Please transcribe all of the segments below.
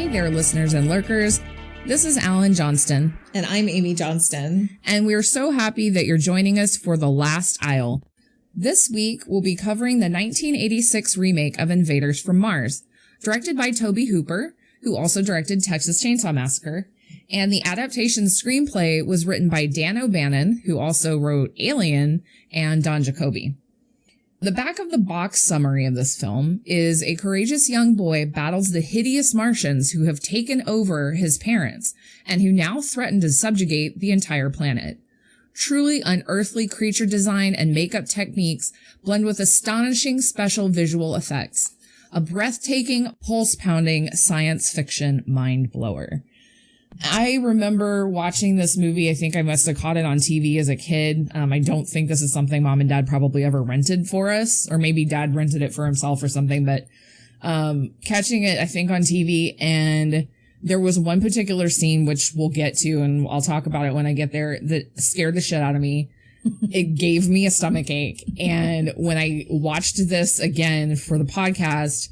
Hey there, listeners and lurkers. This is Allyn Johnston. And I'm Aimee Johnston. And we're so happy that you're joining us for The Last Isle. This week, we'll be covering the 1986 remake of Invaders from Mars, directed by Tobe Hooper, who also directed Texas Chainsaw Massacre. And the adaptation screenplay was written by Dan O'Bannon, who also wrote Alien, and Don Jacoby. The back of the box summary of this film is a courageous young boy battles the hideous Martians who have taken over his parents and who now threaten to subjugate the entire planet. Truly unearthly creature design and makeup techniques blend with astonishing special visual effects. A breathtaking, pulse-pounding science fiction mind-blower. I remember watching this movie. I think I must have caught it on TV as a kid. I don't think this is something mom and dad probably ever rented for us, or maybe dad rented it for himself or something, but catching it, I think, on TV, and there was one particular scene, which we'll get to, and I'll talk about it when I get there, that scared the shit out of me. It gave me a stomach ache, and when I watched this again for the podcast,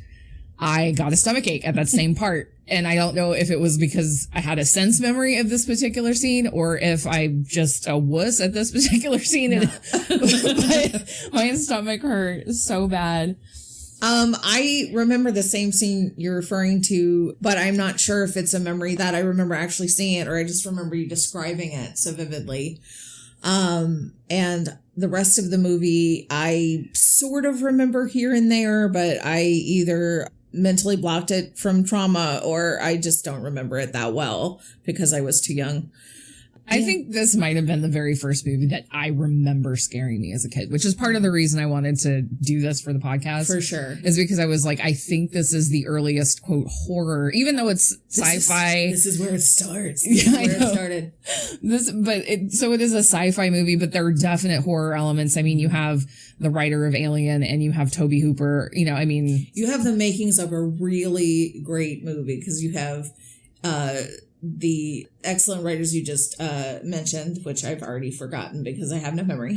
I got a stomach ache at that same part. And I don't know if it was because I had a sense memory of this particular scene or if I'm just a wuss at this particular scene. No. But my stomach hurt so bad. I remember the same scene you're referring to, but I'm not sure if it's a memory that I remember actually seeing it or I just remember you describing it so vividly. And the rest of the movie, I sort of remember here and there, but I either mentally blocked it from trauma or I just don't remember it that well because I was too young. I think this might have been the very first movie that I remember scaring me as a kid, which is part of the reason I wanted to do this for the podcast. For sure. Is because I was like, I think this is the earliest, quote, horror, even though it's sci-fi. This is where it starts. Yeah, I know. It started. So it is a sci-fi movie, but there are definite horror elements. I mean, you have the writer of Alien and you have Tobe Hooper, you have the makings of a really great movie because you have, the excellent writers you just mentioned, which I've already forgotten because I have no memory.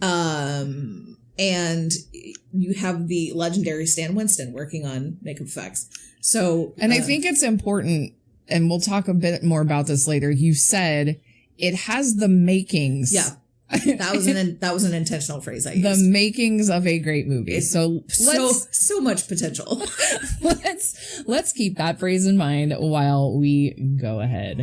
And you have the legendary Stan Winston working on makeup effects. So, and I think it's important, and we'll talk a bit more about this later. You said it has the makings. Yeah. That was an intentional phrase I used. The makings of a great movie. So much potential. Let's keep that phrase in mind while we go ahead.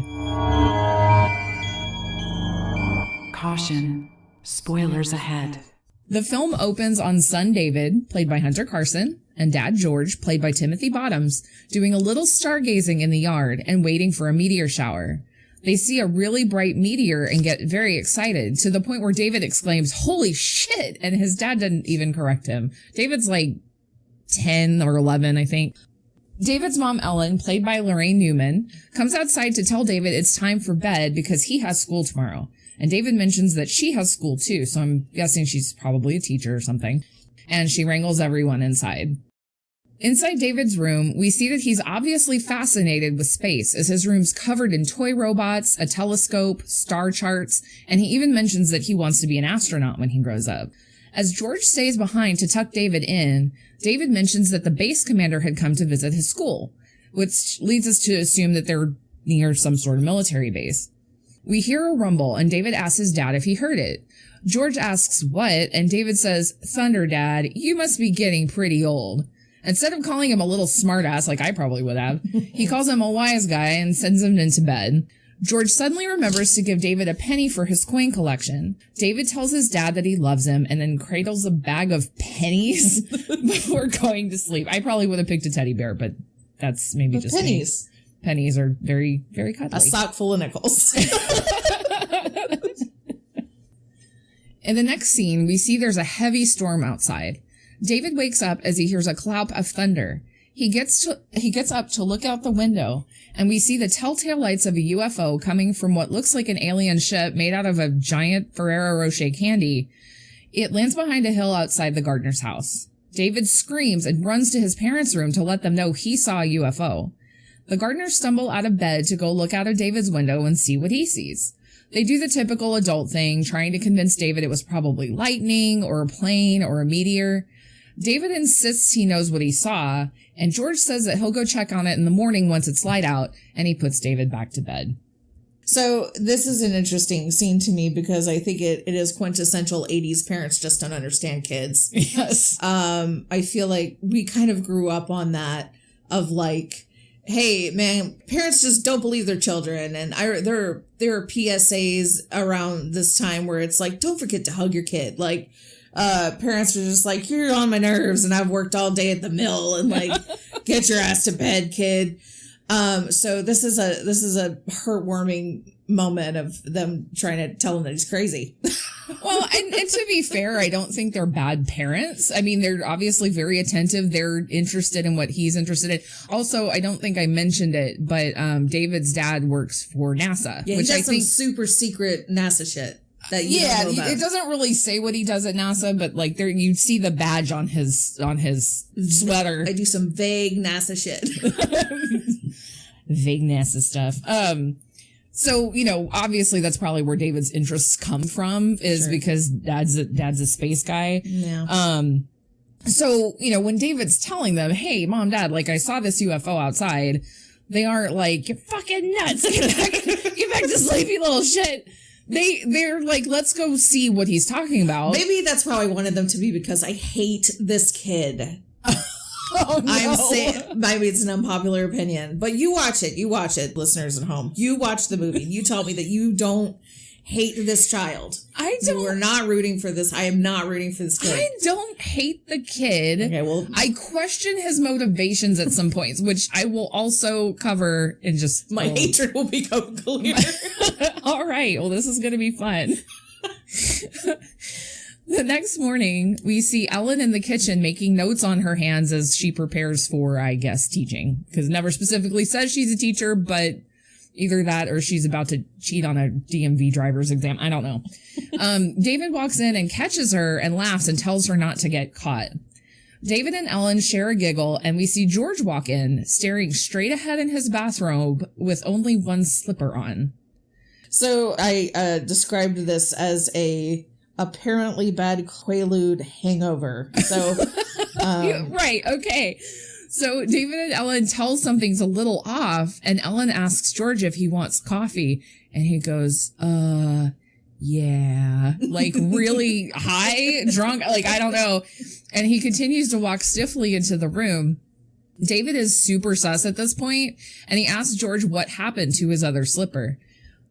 Caution. Spoilers ahead. The film opens on son David, played by Hunter Carson, and dad George, played by Timothy Bottoms, doing a little stargazing in the yard and waiting for a meteor shower. They see a really bright meteor and get very excited to the point where David exclaims, "Holy shit!" And his dad didn't even correct him. David's like 10 or 11, I think. David's mom, Ellen, played by Lorraine Newman, comes outside to tell David it's time for bed because he has school tomorrow. And David mentions that she has school too, so I'm guessing she's probably a teacher or something. And she wrangles everyone inside. Inside David's room, we see that he's obviously fascinated with space, as his room's covered in toy robots, a telescope, star charts, and he even mentions that he wants to be an astronaut when he grows up. As George stays behind to tuck David in, David mentions that the base commander had come to visit his school, which leads us to assume that they're near some sort of military base. We hear a rumble, and David asks his dad if he heard it. George asks what, and David says, "Thunder, Dad, you must be getting pretty old." Instead of calling him a little smartass like I probably would have, he calls him a wise guy and sends him into bed. George suddenly remembers to give David a penny for his coin collection. David tells his dad that he loves him and then cradles a bag of pennies before going to sleep. I probably would have picked a teddy bear, but that's maybe just pennies. Me. Pennies are very, very cuddly. A sock full of nickels. In the next scene, we see there's a heavy storm outside. David wakes up as he hears a clap of thunder. He gets up to look out the window, and we see the telltale lights of a UFO coming from what looks like an alien ship made out of a giant Ferrero Rocher candy. It lands behind a hill outside the gardener's house. David screams and runs to his parents' room to let them know he saw a UFO. The gardeners stumble out of bed to go look out of David's window and see what he sees. They do the typical adult thing, trying to convince David it was probably lightning or a plane or a meteor. David insists he knows what he saw, and George says that he'll go check on it in the morning once it's light out, and he puts David back to bed. So this is an interesting scene to me because I think it is quintessential 80s parents just don't understand kids. Yes. I feel like we kind of grew up on that of like, hey, man, parents just don't believe their children. And there are PSAs around this time where it's like, don't forget to hug your kid. Like, parents are just like, you're on my nerves and I've worked all day at the mill and like, get your ass to bed, kid. So this is a heartwarming moment of them trying to tell him that he's crazy. Well, and to be fair, I don't think they're bad parents. I mean, they're obviously very attentive. They're interested in what he's interested in. Also, I don't think I mentioned it, but David's dad works for NASA. Yeah, which he does I think some super secret NASA shit that you don't know about. It doesn't really say what he does at NASA, but like there you see the badge on his sweater. I do some vague NASA shit. Vague NASA stuff. So, you know, obviously that's probably where David's interests come from is because dad's a space guy. Yeah. So, you know, when David's telling them, hey, mom, dad, like I saw this UFO outside, they aren't like, you're fucking nuts. Get back to sleep, you little shit. They're like, let's go see what he's talking about. Maybe that's how I wanted them to be because I hate this kid. Oh, no. I'm saying, maybe it's an unpopular opinion, but you watch it, listeners at home. You watch the movie. You tell me that you don't hate this child. I don't. You are not rooting for this. I am not rooting for this kid. I don't hate the kid. Okay, well, I question his motivations at some points, which I will also cover in just my hatred will become clear. All right. Well, this is going to be fun. The next morning, we see Ellen in the kitchen making notes on her hands as she prepares for, I guess, teaching. Because it never specifically says she's a teacher, but either that or she's about to cheat on a DMV driver's exam. I don't know. David walks in and catches her and laughs and tells her not to get caught. David and Ellen share a giggle, and we see George walk in, staring straight ahead in his bathrobe with only one slipper on. So I described this as a apparently bad Quaalude hangover. So, right. Okay. So David and Ellen tell something's a little off, and Ellen asks George if he wants coffee, and he goes, yeah, like really high, drunk, like, I don't know. And he continues to walk stiffly into the room. David is super sus at this point, and he asks George what happened to his other slipper.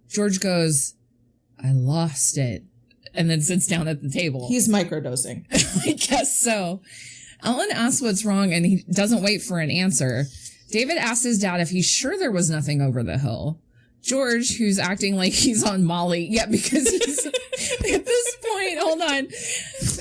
George goes, I lost it. And then sits down at the table. He's microdosing. I guess so. Ellen asks what's wrong, and he doesn't wait for an answer. David asks his dad if he's sure there was nothing over the hill. George, who's acting like he's on Molly, because he's at this point, hold on,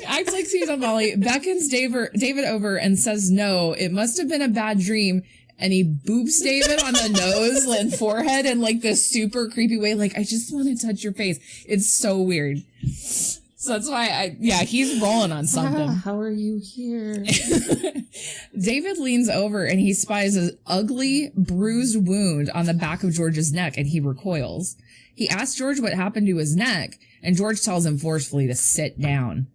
acts like he's on Molly, beckons David over and says no, it must have been a bad dream. And he boops David on the nose and forehead in like this super creepy way. Like, I just want to touch your face. It's so weird. So that's why he's rolling on something. How are you here? David leans over and he spies an ugly, bruised wound on the back of George's neck, and he recoils. He asks George what happened to his neck, and George tells him forcefully to sit down.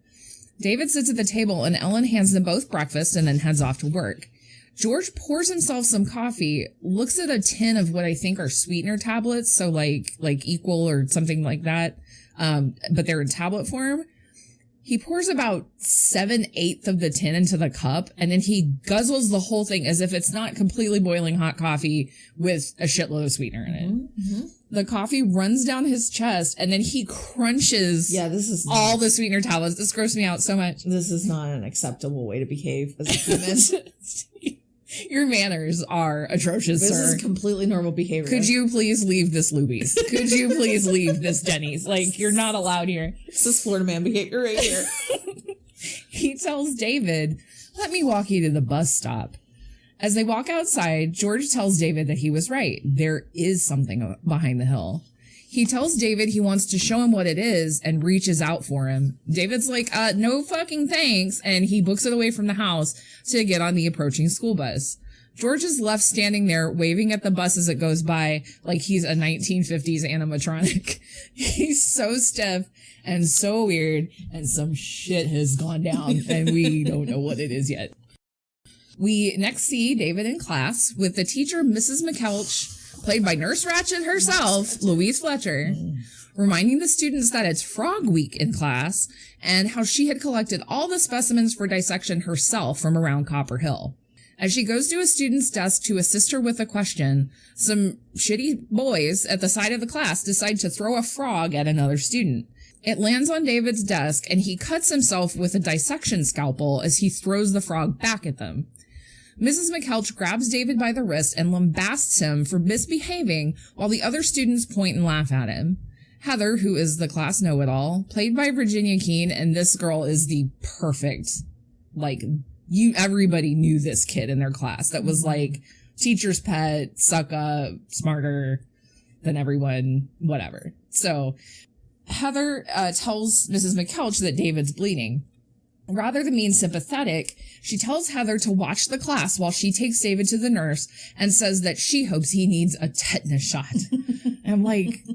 David sits at the table, and Ellen hands them both breakfast and then heads off to work. George pours himself some coffee, looks at a tin of what I think are sweetener tablets, so like Equal or something like that, but they're in tablet form. He pours about 7/8 of the tin into the cup, and then he guzzles the whole thing as if it's not completely boiling hot coffee with a shitload of sweetener in it. Mm-hmm. The coffee runs down his chest, and then he crunches this is all the sweetener tablets. This grossed me out so much. This is not an acceptable way to behave as a human. Your manners are atrocious, this sir. This is completely normal behavior. Could you please leave this Luby's? Could you please leave this Denny's? Like, you're not allowed here. This is Florida man behavior right here. He tells David, let me walk you to the bus stop. As they walk outside, George tells David that he was right. There is something behind the hill. He tells David he wants to show him what it is and reaches out for him. David's like, no fucking thanks. And he books it away from the house to get on the approaching school bus. George is left standing there waving at the bus as it goes by like he's a 1950s animatronic. He's so stiff and so weird, and some shit has gone down, and we don't know what it is yet. We next see David in class with the teacher, Mrs. McKelch, played by Nurse Ratched herself, Louise Fletcher, reminding the students that it's Frog Week in class and how she had collected all the specimens for dissection herself from around Copper Hill. As she goes to a student's desk to assist her with a question, some shitty boys at the side of the class decide to throw a frog at another student. It lands on David's desk, and he cuts himself with a dissection scalpel as he throws the frog back at them. Mrs. McKelch grabs David by the wrist and lambasts him for misbehaving while the other students point and laugh at him. Heather, who is the class know-it-all, played by Virginia Keene, and this girl is the perfect, everybody knew this kid in their class that was like teacher's pet, suck up, smarter than everyone, whatever. So Heather tells Mrs. McKelch that David's bleeding. Rather than being sympathetic, she tells Heather to watch the class while she takes David to the nurse and says that she hopes he needs a tetanus shot. And I'm like,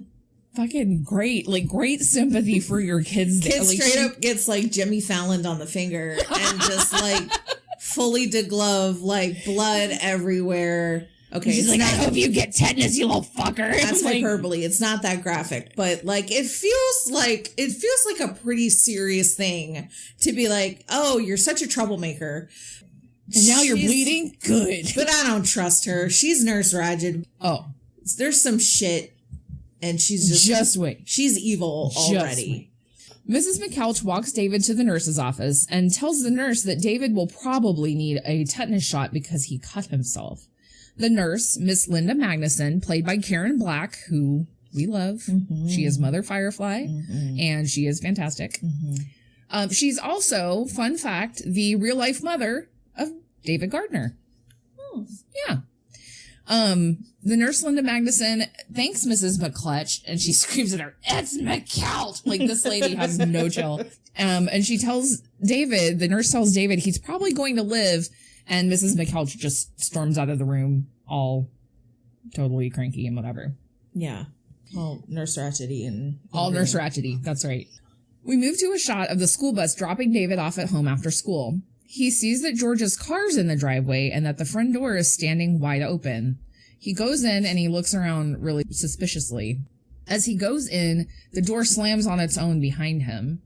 fucking great. Great sympathy for your kids. Kid straight up gets Jimmy Fallon on the finger and just fully deglove, blood everywhere. Okay, she's I hope you get tetanus, you little fucker. That's hyperbole. It's not that graphic, but it feels like a pretty serious thing to be oh, you're such a troublemaker. And now you're bleeding? Good. But I don't trust her. She's Nurse Ratched. Oh. There's some shit, and she's just wait. She's evil already. Mrs. McKelch walks David to the nurse's office and tells the nurse that David will probably need a tetanus shot because he cut himself. The nurse, Miss Linda Magnuson, played by Karen Black, who we love. Mm-hmm. She is Mother Firefly, and she is fantastic. Mm-hmm. She's also, fun fact, the real-life mother of David Gardner. Oh. Yeah. The nurse, Linda Magnuson, thanks Mrs. McClutch, and she screams at her, "It's McKelch!" This lady has no chill. And she tells David, the nurse tells David he's probably going to live, and Mrs. McKelch just storms out of the room, all totally cranky and whatever. Yeah. All Nurse Ratchety and... All Nurse Ratchety, that's right. We move to a shot of the school bus dropping David off at home after school. He sees that George's car's in the driveway and that the front door is standing wide open. He goes in and he looks around really suspiciously. As he goes in, the door slams on its own behind him.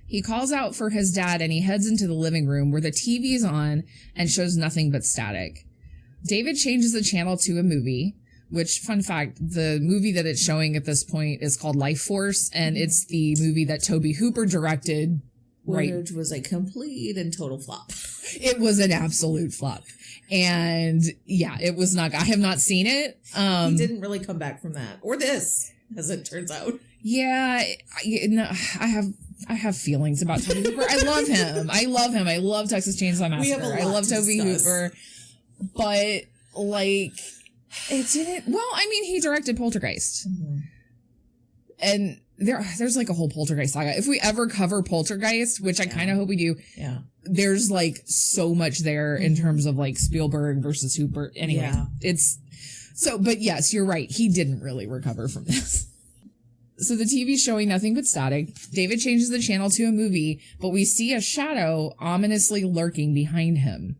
He calls out for his dad and he heads into the living room where the TV is on and shows nothing but static. David changes the channel to a movie, which, fun fact, the movie that it's showing at this point is called Life Force, and it's the movie that Tobe Hooper directed. Which was a complete and total flop. It was an absolute flop. And yeah, it was not, I have not seen it. He didn't really come back from that. Or this, as it turns out. Yeah, I have feelings about Tobe Hooper. I love him. I love Texas Chainsaw Massacre. I love Tobe Hooper. But, it didn't, he directed Poltergeist. Mm-hmm. And there's a whole Poltergeist saga. If we ever cover Poltergeist, which I kind of hope we do, there's so much there in terms of Spielberg versus Hooper. Anyway, it's so, but yes, you're right. He didn't really recover from this. So the TV's showing nothing but static. David changes the channel to a movie, but we see a shadow ominously lurking behind him.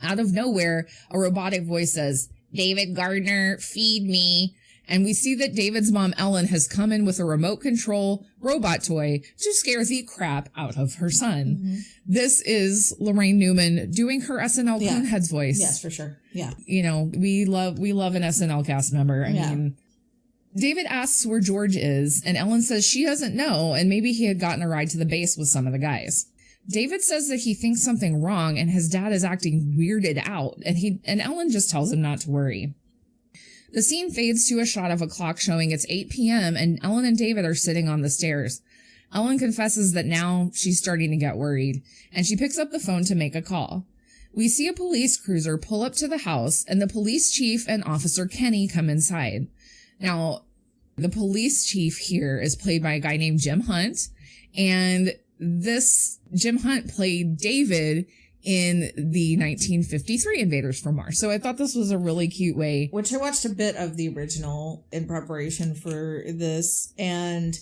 Out of nowhere, a robotic voice says, "David Gardner, feed me." And we see that David's mom, Ellen, has come in with a remote control robot toy to scare the crap out of her son. Mm-hmm. This is Lorraine Newman doing her SNL Coonheads voice. Yes, for sure. Yeah. We love an SNL cast member. I mean, David asks where George is, and Ellen says she doesn't know, and maybe he had gotten a ride to the base with some of the guys. David says that he thinks something wrong, and his dad is acting weirded out, and Ellen just tells him not to worry. The scene fades to a shot of a clock showing it's 8 p.m. and Ellen and David are sitting on the stairs. Ellen confesses that now she's starting to get worried, and she picks up the phone to make a call. We see a police cruiser pull up to the house, and the police chief and Officer Kenny come inside. Now, the police chief here is played by a guy named Jim Hunt, and this Jim Hunt played David in the 1953 Invaders from Mars. So I thought this was a really cute way. Which I watched a bit of the original in preparation for this, and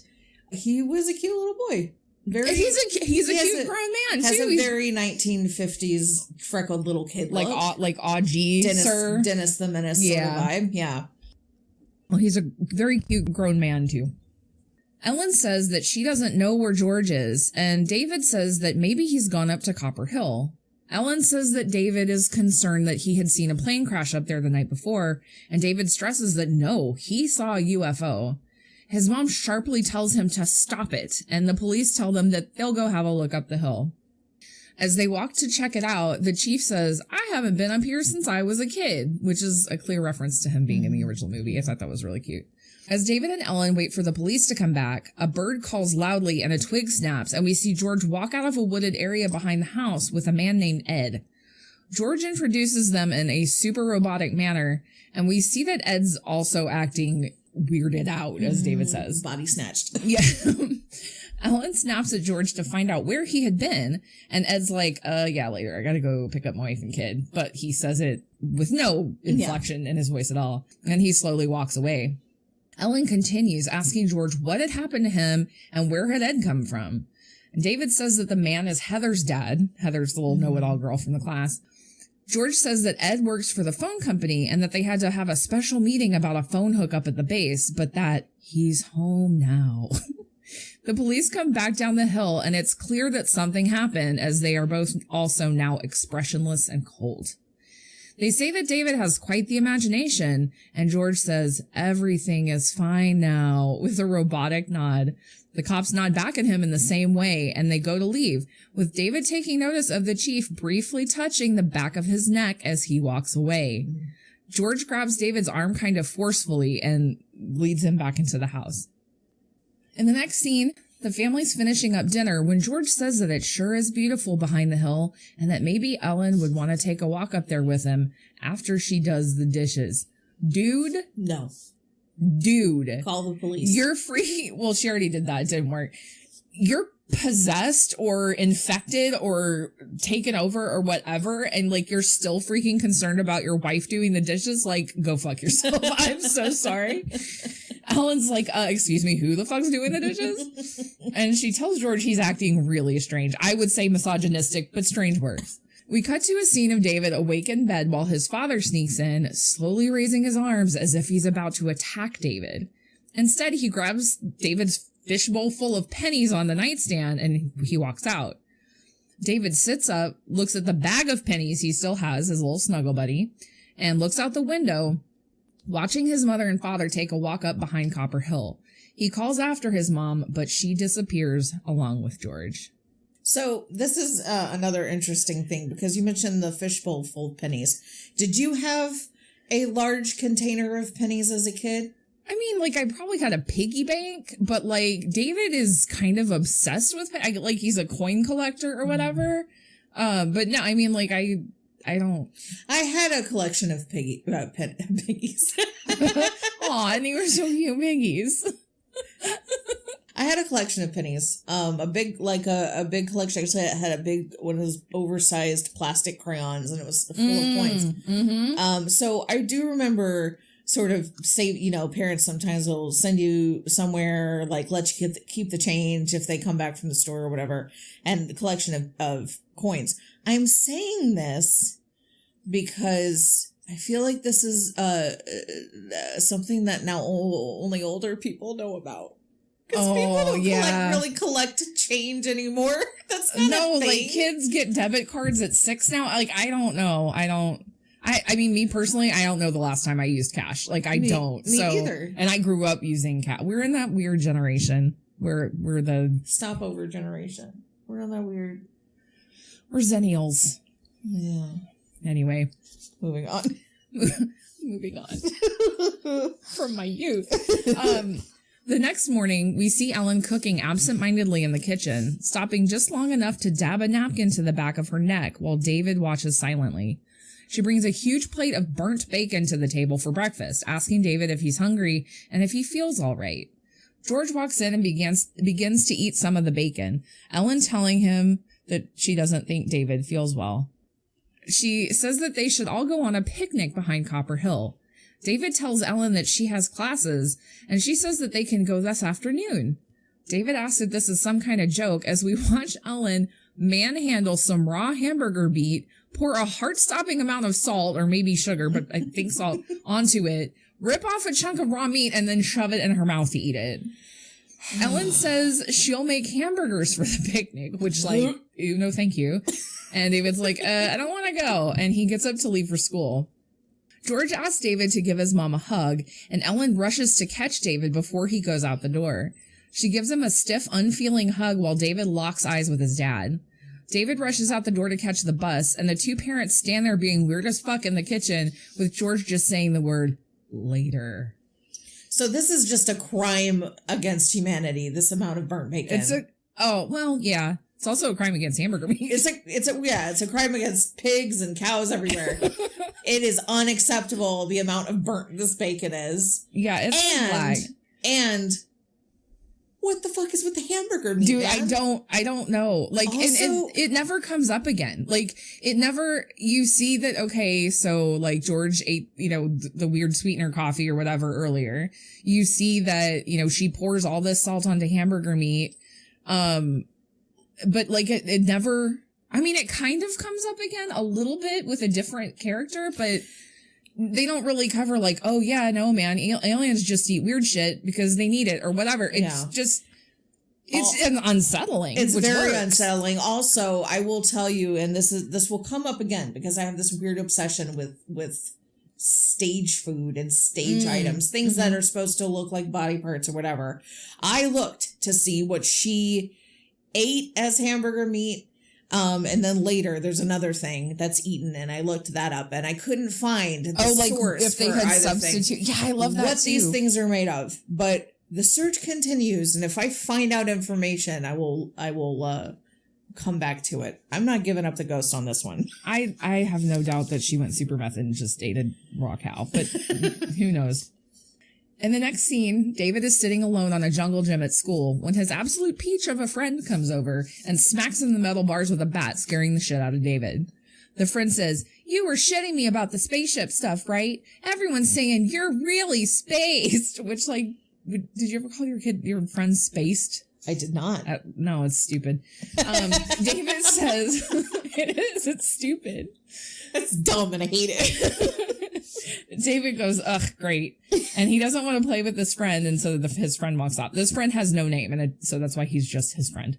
he was a cute little boy. He's a cute grown man has too. A very 1950s freckled little kid look. like Augie, Dennis the Menace sort of vibe. Yeah. Well, he's a very cute grown man too. Ellen says that she doesn't know where George is, and David says that maybe he's gone up to Copper Hill. Ellen says that David is concerned that he had seen a plane crash up there the night before, and David stresses that no, he saw a UFO. His mom sharply tells him to stop it, and the police tell them that they'll go have a look up the hill. As they walk to check it out, the chief says, I haven't been up here since I was a kid, which is a clear reference to him being in the original movie. I thought that was really cute. As David and Ellen wait for the police to come back, a bird calls loudly and a twig snaps, and we see George walk out of a wooded area behind the house with a man named Ed. George introduces them in a super robotic manner, and we see that Ed's also acting weirded out, as David says. Body snatched. Yeah. Ellen snaps at George to find out where he had been, and Ed's like, yeah, later, I gotta go pick up my wife and kid. But he says it with no inflection in his voice at all, and he slowly walks away. Ellen continues asking George what had happened to him and where had Ed come from. And David says that the man is Heather's dad. Heather's the little know-it-all girl from the class. George says that Ed works for the phone company and that they had to have a special meeting about a phone hookup at the base, but that he's home now. The police come back down the hill, and it's clear that something happened, as they are both also now expressionless and cold. They say that David has quite the imagination, and George says, everything is fine now, with a robotic nod. The cops nod back at him in the same way, and they go to leave, with David taking notice of the chief briefly touching the back of his neck as he walks away. George grabs David's arm kind of forcefully and leads him back into the house. In the next scene, the family's finishing up dinner when George says that it sure is beautiful behind the hill and that maybe Ellen would want to take a walk up there with him after she does the dishes. Dude. No. Dude. Call the police. You're free. Well, she already did that. It didn't work. You're possessed or infected or taken over or whatever, and like you're still freaking concerned about your wife doing the dishes. Like, go fuck yourself. I'm so sorry. Ellen's like, excuse me, who the fuck's doing the dishes? And she tells George he's acting really strange. I would say misogynistic, but strange works. We cut to a scene of David awake in bed while his father sneaks in, slowly raising his arms as if he's about to attack David. Instead, he grabs David's fishbowl full of pennies on the nightstand and he walks out. David sits up, looks at the bag of pennies he still has, his little snuggle buddy, and looks out the window, watching his mother and father take a walk up behind Copper Hill. He calls after his mom, but she disappears along with George. So this is another interesting thing, because you mentioned the fishbowl full of pennies. Did you have a large container of pennies as a kid? I mean, like, I probably had a piggy bank, but, like, David is kind of obsessed with, like, he's a coin collector or whatever. But no, I mean, like, I don't. I had a collection of piggies. Aw, and they were so cute piggies. I had a collection of pennies. A big collection. I had a big one of those oversized plastic crayons, and it was full of coins. Mm-hmm. So I do remember sort of parents sometimes will send you somewhere, like let you keep the change if they come back from the store or whatever, and the collection of coins. I'm saying this because I feel like this is something that now only older people know about. Because people don't really collect change anymore. That's not a thing. Like kids get debit cards at 6 now. Like, I don't know. I mean, me personally, I don't know the last time I used cash. Like, I don't. Me either. And I grew up using cash. We're in that weird generation where we're the stopover generation. We're in that weird. We're zennials. Yeah. Anyway, moving on. Moving on from my youth. The next morning, we see Ellen cooking absent-mindedly in the kitchen, stopping just long enough to dab a napkin to the back of her neck while David watches silently. She brings a huge plate of burnt bacon to the table for breakfast, asking David if he's hungry and if he feels all right. George walks in and begins to eat some of the bacon, Ellen telling him that she doesn't think David feels well. She says that they should all go on a picnic behind Copper Hill. David tells Ellen that she has classes, and she says that they can go this afternoon. David asks if this is some kind of joke as we watch Ellen manhandle some raw hamburger meat, pour a heart-stopping amount of salt, or maybe sugar, but I think salt, onto it, rip off a chunk of raw meat, and then shove it in her mouth to eat it. Ellen says she'll make hamburgers for the picnic, which, like, no thank you. And David's like, I don't want to go. And he gets up to leave for school. George asks David to give his mom a hug, and Ellen rushes to catch David before he goes out the door. She gives him a stiff, unfeeling hug while David locks eyes with his dad. David rushes out the door to catch the bus, and the two parents stand there being weird as fuck in the kitchen, with George just saying the word, later. So this is just a crime against humanity, this amount of burnt bacon. Yeah. It's also a crime against hamburger meat. It's a crime against pigs and cows everywhere. It is unacceptable the amount of burnt this bacon is. Yeah, it's a flag. And what the fuck is with the hamburger meat? Dude, man? I don't know. Like, also, it never comes up again. Like, you see that, okay, so, like, George ate, the weird sweetener coffee or whatever earlier. You see that, she pours all this salt onto hamburger meat. But, like, it never, it kind of comes up again a little bit with a different character, but they don't really cover, like, oh, yeah, no, man, aliens just eat weird shit because they need it or whatever. It's unsettling. It's very unsettling. Also, I will tell you, and this will come up again because I have this weird obsession with stage food and stage items, things that are supposed to look like body parts or whatever. I looked to see what she ate as hamburger meat. And then later there's another thing that's eaten, and I looked that up and I couldn't find the source if they had substitute. Yeah, I love that what too. These things are made of. But the search continues, and if I find out information, I will come back to it. I'm not giving up the ghost on this one. I have no doubt that she went super method and just ate a raw cow, but who knows? In the next scene, David is sitting alone on a jungle gym at school when his absolute peach of a friend comes over and smacks him in the metal bars with a bat, scaring the shit out of David. The friend says, "You were shitting me about the spaceship stuff, right? Everyone's saying you're really spaced," which, like, did you ever call your friend spaced? I did not. No, it's stupid. David says, it's stupid. It's dumb and I hate it. David goes, ugh, great. And he doesn't want to play with this friend, and so his friend walks off. This friend has no name, and so that's why he's just his friend.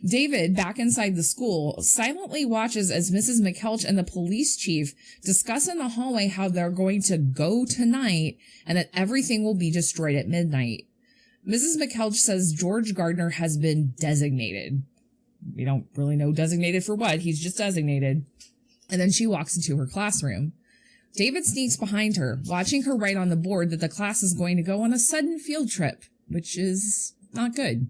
David, back inside the school, silently watches as Mrs. McKelch and the police chief discuss in the hallway how they're going to go tonight and that everything will be destroyed at midnight. Mrs. McKelch says George Gardner has been designated. We don't really know designated for what. He's just designated. And then she walks into her classroom. David sneaks behind her, watching her write on the board that the class is going to go on a sudden field trip, which is not good.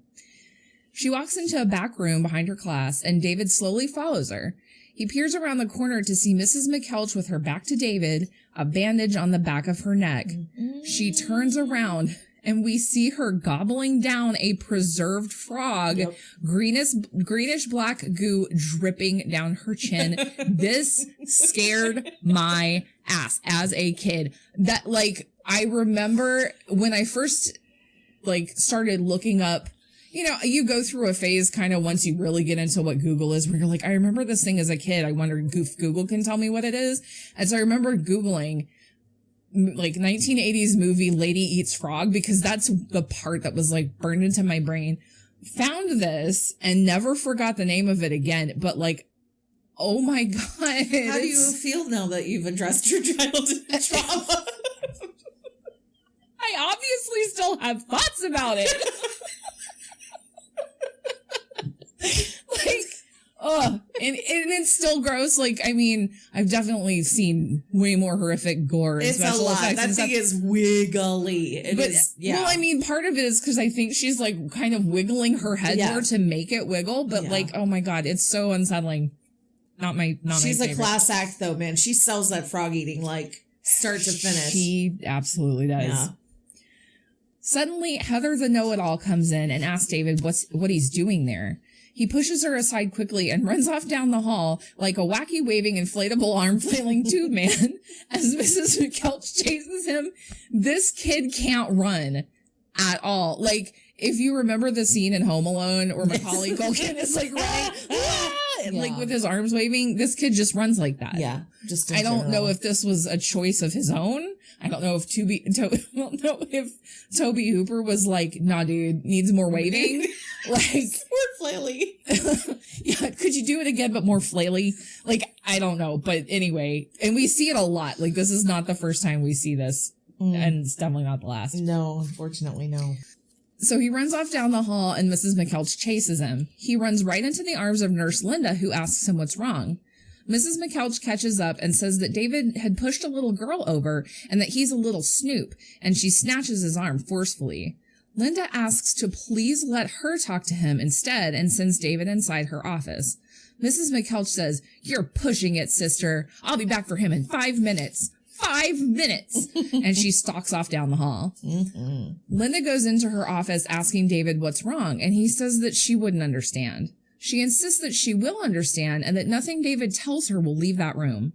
She walks into a back room behind her class, and David slowly follows her. He peers around the corner to see Mrs. McKelch with her back to David, a bandage on the back of her neck. She turns around, and we see her gobbling down a preserved frog, greenish black goo dripping down her chin. This scared my ass as a kid. That, like, I remember when I first, like, started looking up, you go through a phase kind of once you really get into what Google is, where you're like, I remember this thing as a kid. I wonder if Google can tell me what it is. And so I remember Googling, like, 1980s movie Lady Eats Frog, because that's the part that was, like, burned into my brain. Found this and never forgot the name of it again. But, like, oh my God. How do you feel now that you've addressed your childhood trauma? I obviously still have thoughts about it. Like, and it's still gross. Like, I mean, I've definitely seen way more horrific gore and it's special a lot. effects. That thing is wiggly. Well, I mean, part of it is because I think she's, like, kind of wiggling her head more to make it wiggle. But like, oh my God, it's so unsettling. She's a class act, though, man. She sells that frog eating, like, start to finish. She absolutely does. Yeah. Suddenly, Heather the know-it-all comes in and asks David what he's doing there. He pushes her aside quickly and runs off down the hall like a wacky waving inflatable arm-flailing tube man as Mrs. McKelch chases him. This kid can't run at all. Like, if you remember the scene in Home Alone where Macaulay Culkin is like running and like with his arms waving, this kid just runs like that. Yeah. Just I don't know if this was a choice of his own. I don't know if Toby Hooper was like, nah, dude, needs more waving. Like, more flaily. Yeah, could you do it again, but more flaily? Like, I don't know. But anyway, and we see it a lot. Like, this is not the first time we see this. And it's definitely not the last. No, unfortunately, no. So he runs off down the hall and Mrs. McKelch chases him. He runs right into the arms of Nurse Linda, who asks him what's wrong. Mrs. McKelch catches up and says that David had pushed a little girl over and that he's a little snoop, and she snatches his arm forcefully. Linda asks to please let her talk to him instead and sends David inside her office. Mrs. McKelch says, "You're pushing it, sister. I'll be back for him in 5 minutes. 5 minutes!" And she stalks off down the hall. Mm-hmm. Linda goes into her office asking David what's wrong, and he says that she wouldn't understand. She insists that she will understand and that nothing David tells her will leave that room.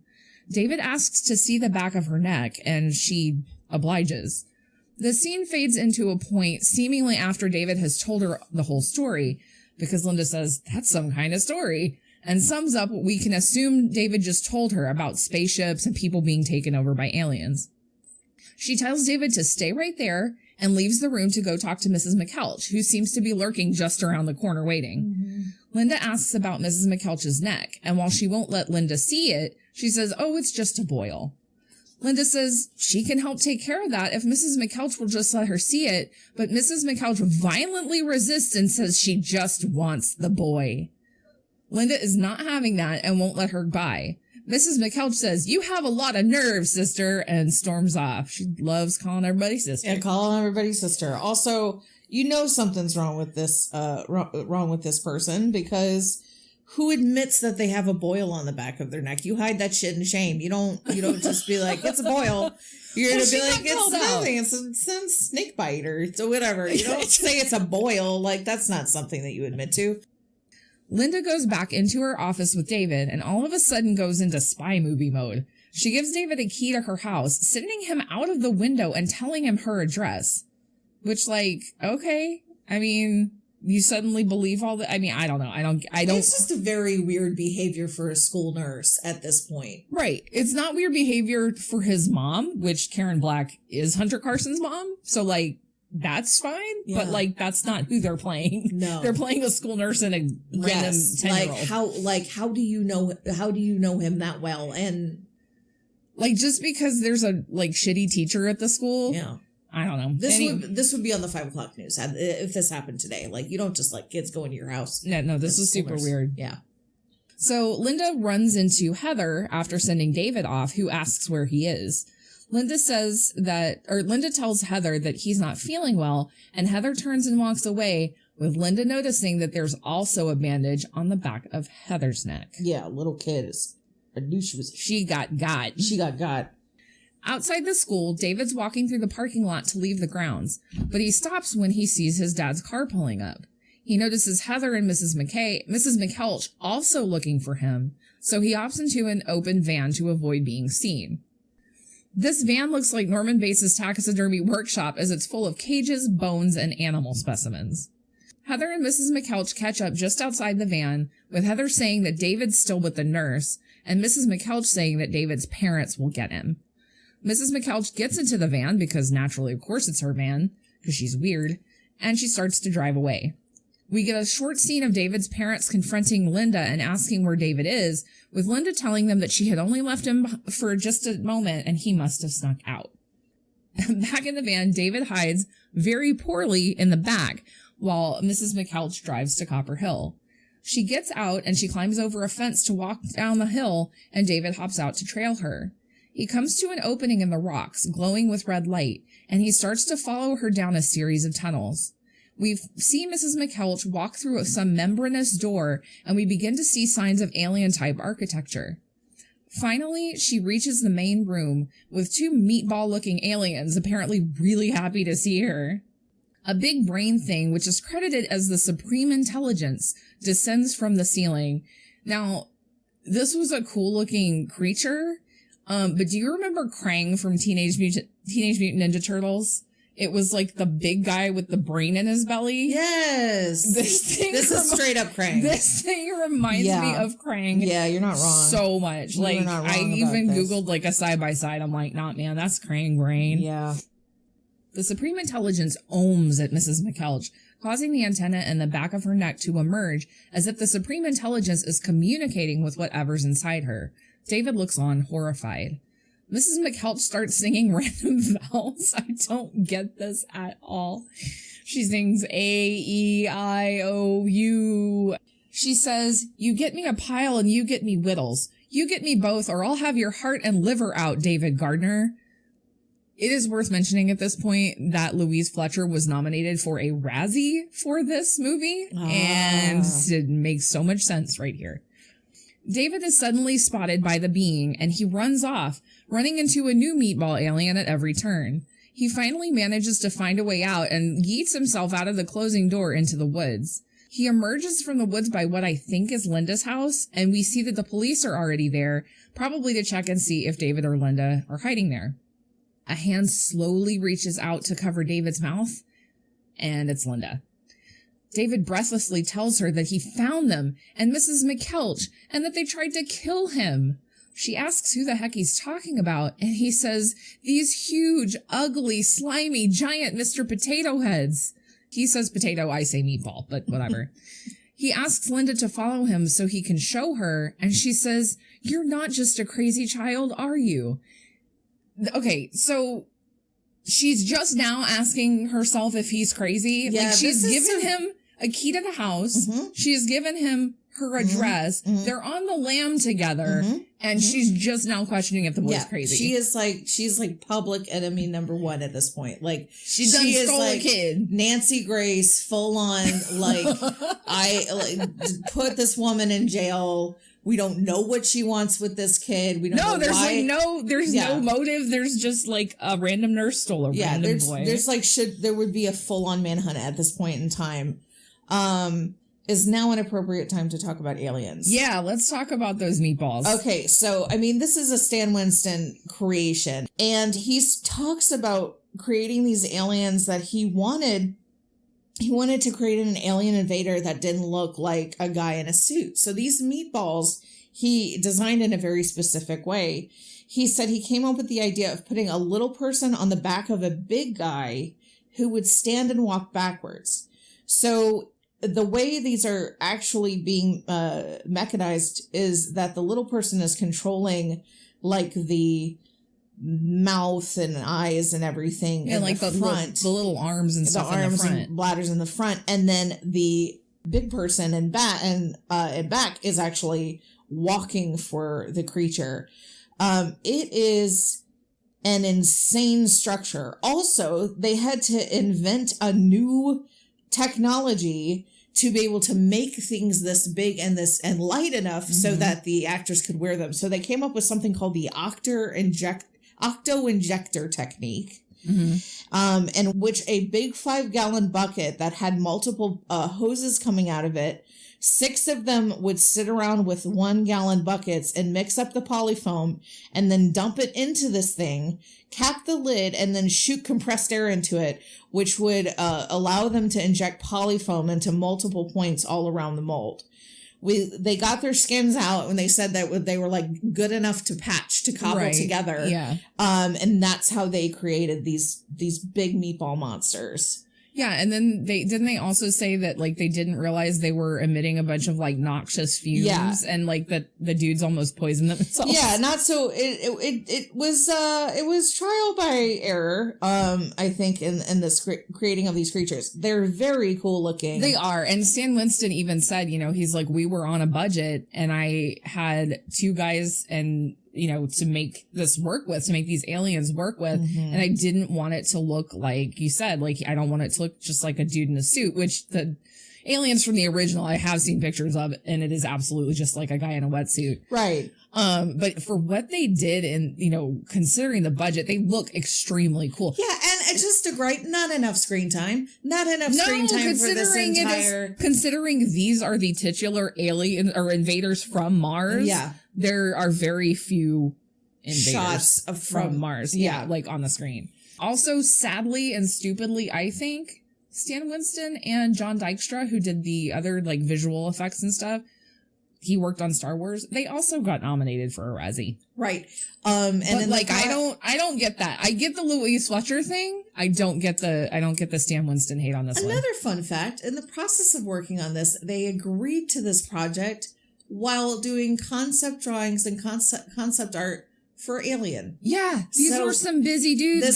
David asks to see the back of her neck, and she obliges. The scene fades into a point seemingly after David has told her the whole story, because Linda says, "That's some kind of story," and sums up what we can assume David just told her about spaceships and people being taken over by aliens. She tells David to stay right there and leaves the room to go talk to Mrs. McKelch, who seems to be lurking just around the corner waiting. Mm-hmm. Linda asks about Mrs. McKelch's neck, and while she won't let Linda see it, she says, "Oh, it's just a boil." Linda says she can help take care of that if Mrs. McKelch will just let her see it, but Mrs. McKelch violently resists and says she just wants the boy. Linda is not having that and won't let her by. Mrs. McKelch says, "You have a lot of nerve, sister," and storms off. She loves calling everybody sister. Yeah, calling everybody sister. Also, you know something's wrong with this wrong with this person, because who admits that they have a boil on the back of their neck? You hide that shit in shame. You don't just be like, "It's a boil." You're going to be like, "It's nothing. It's a snake bite or so whatever." You don't say it's a boil. Like, that's not something that you admit to. Linda goes back into her office with David and all of a sudden goes into spy movie mode. She gives David a key to her house, sending him out of the window and telling him her address. Which, like, okay. I mean, you suddenly believe all that. I mean, I don't know. I don't. It's just a very weird behavior for a school nurse at this point. Right. It's not weird behavior for his mom, which Karen Black is Hunter Carson's mom. So, like, that's fine. Yeah. But, like, that's not who they're playing. No. They're playing a school nurse and a random 10-year-old. How do you know him that well? And, like, just because there's a, like, shitty teacher at the school. Yeah. I don't know. This would be on the 5 o'clock news if this happened today. Like, you don't just let kids go into your house. No, this is super weird. Yeah. So Linda runs into Heather after sending David off, who asks where he is. Linda tells Heather that he's not feeling well, and Heather turns and walks away, with Linda noticing that there's also a bandage on the back of Heather's neck. Yeah, little kid. I knew she got got. She got got. Outside the school, David's walking through the parking lot to leave the grounds, but he stops when he sees his dad's car pulling up. He notices Heather and Mrs. McKelch also looking for him, so he hops into an open van to avoid being seen. This van looks like Norman Bates' taxidermy workshop, as it's full of cages, bones, and animal specimens. Heather and Mrs. McKelch catch up just outside the van, with Heather saying that David's still with the nurse, and Mrs. McKelch saying that David's parents will get him. Mrs. McKelch gets into the van, because naturally, of course it's her van, because she's weird, and she starts to drive away. We get a short scene of David's parents confronting Linda and asking where David is, with Linda telling them that she had only left him for just a moment and he must have snuck out. Back in the van, David hides very poorly in the back, while Mrs. McKelch drives to Copper Hill. She gets out and she climbs over a fence to walk down the hill, and David hops out to trail her. He comes to an opening in the rocks, glowing with red light, and he starts to follow her down a series of tunnels. We see Mrs. McKelch walk through some membranous door, and we begin to see signs of alien-type architecture. Finally, she reaches the main room, with 2 meatball-looking aliens apparently really happy to see her. A big brain thing, which is credited as the Supreme Intelligence, descends from the ceiling. Now, this was a cool-looking creature, but do you remember Krang from Teenage Mutant Ninja Turtles? It was like the big guy with the brain in his belly. Yes. This is straight up Krang. This thing reminds me of Krang. Yeah, you're not wrong. So much. You're Like, not wrong I even about this. Googled like a side-by-side. I'm like, nah, man, that's Krang brain. Yeah. The Supreme Intelligence ohms at Mrs. McKeltch, causing the antenna in the back of her neck to emerge as if the Supreme Intelligence is communicating with whatever's inside her. David looks on, horrified. Mrs. McKeltch starts singing random vowels. I don't get this at all. She sings A-E-I-O-U. She says, "You get me a pile and you get me whittles. You get me both or I'll have your heart and liver out, David Gardner." It is worth mentioning at this point that Louise Fletcher was nominated for a Razzie for this movie, and it makes so much sense right here. David is suddenly spotted by the being, and he runs off, running into a new meatball alien at every turn. He finally manages to find a way out and yeets himself out of the closing door into the woods. He emerges from the woods by what I think is Linda's house, and we see that the police are already there, probably to check and see if David or Linda are hiding there. A hand slowly reaches out to cover David's mouth, and it's Linda. David breathlessly tells her that he found them and Mrs. McKeltch and that they tried to kill him. She asks who the heck he's talking about, and he says, "These huge, ugly, slimy, giant Mr. Potato Heads." He says potato, I say meatball, but whatever. He asks Linda to follow him so he can show her, and she says, "You're not just a crazy child, are you?" Okay, so she's just now asking herself if he's crazy. Yeah, like, she's given him a key to the house. Mm-hmm. She's given him her address. Mm-hmm. They're on the lam together. Mm-hmm. And she's just now questioning if the boy's crazy. She's like public enemy number one at this point. Like, she stole a kid. Nancy Grace, full on, like, put this woman in jail. We don't know what she wants with this kid. We don't know why. There's no motive. There's just like a random nurse stole a random boy. There's like, there would be a full on manhunt at this point in time. Is now an appropriate time to talk about aliens. Yeah, let's talk about those meatballs. Okay, so, I mean, this is a Stan Winston creation, and he talks about creating these aliens that he wanted to create an alien invader that didn't look like a guy in a suit. So these meatballs, he designed in a very specific way. He said he came up with the idea of putting a little person on the back of a big guy who would stand and walk backwards. So the way these are actually being mechanized is that the little person is controlling like the mouth and eyes and everything in like the front, the little arms and stuff, the arms in the front. And bladders in the front, and then the big person in back is actually walking for the creature. It is an insane structure. Also, they had to invent a new technology to be able to make things this big and light enough so that the actors could wear them. So they came up with something called the octo-injector technique, in which a big 5-gallon bucket that had multiple hoses coming out of it, 6 of them would sit around with 1-gallon buckets and mix up the polyfoam and then dump it into this thing, cap the lid, and then shoot compressed air into it, which would allow them to inject polyfoam into multiple points all around the mold. They got their skins out and they said that they were like good enough to patch, to cobble together. Yeah. And that's how they created these big meatball monsters. Yeah, and then they also say that like they didn't realize they were emitting a bunch of like noxious fumes, and like that the dudes almost poisoned themselves. Yeah, not so it was trial by error. I think in this creating of these creatures, they're very cool looking. They are, and Stan Winston even said, he's like, we were on a budget, and I had 2 guys and. To make this work with, to make these aliens work with. And I didn't want it to look like you said, like, I don't want it to look just like a dude in a suit, which the aliens from the original, I have seen pictures of, and it is absolutely just like a guy in a wetsuit. Right. But for what they did and, considering the budget, they look extremely cool. Yeah. it's just a great, not enough screen time. Not enough screen time for this entire... Considering these are the titular alien or invaders from Mars, there are very few invaders shots from Mars. Yeah, like on the screen. Also, sadly and stupidly, I think, Stan Winston and John Dykstra, who did the other like visual effects and stuff, he worked on Star Wars. They also got nominated for a Razzie. Right. And then like I don't get that. I get the Louise Fletcher thing. I don't get the Stan Winston hate on this one. Another fun fact, in the process of working on this, they agreed to this project while doing concept drawings and concept art for Alien. Yeah, these were some busy dudes.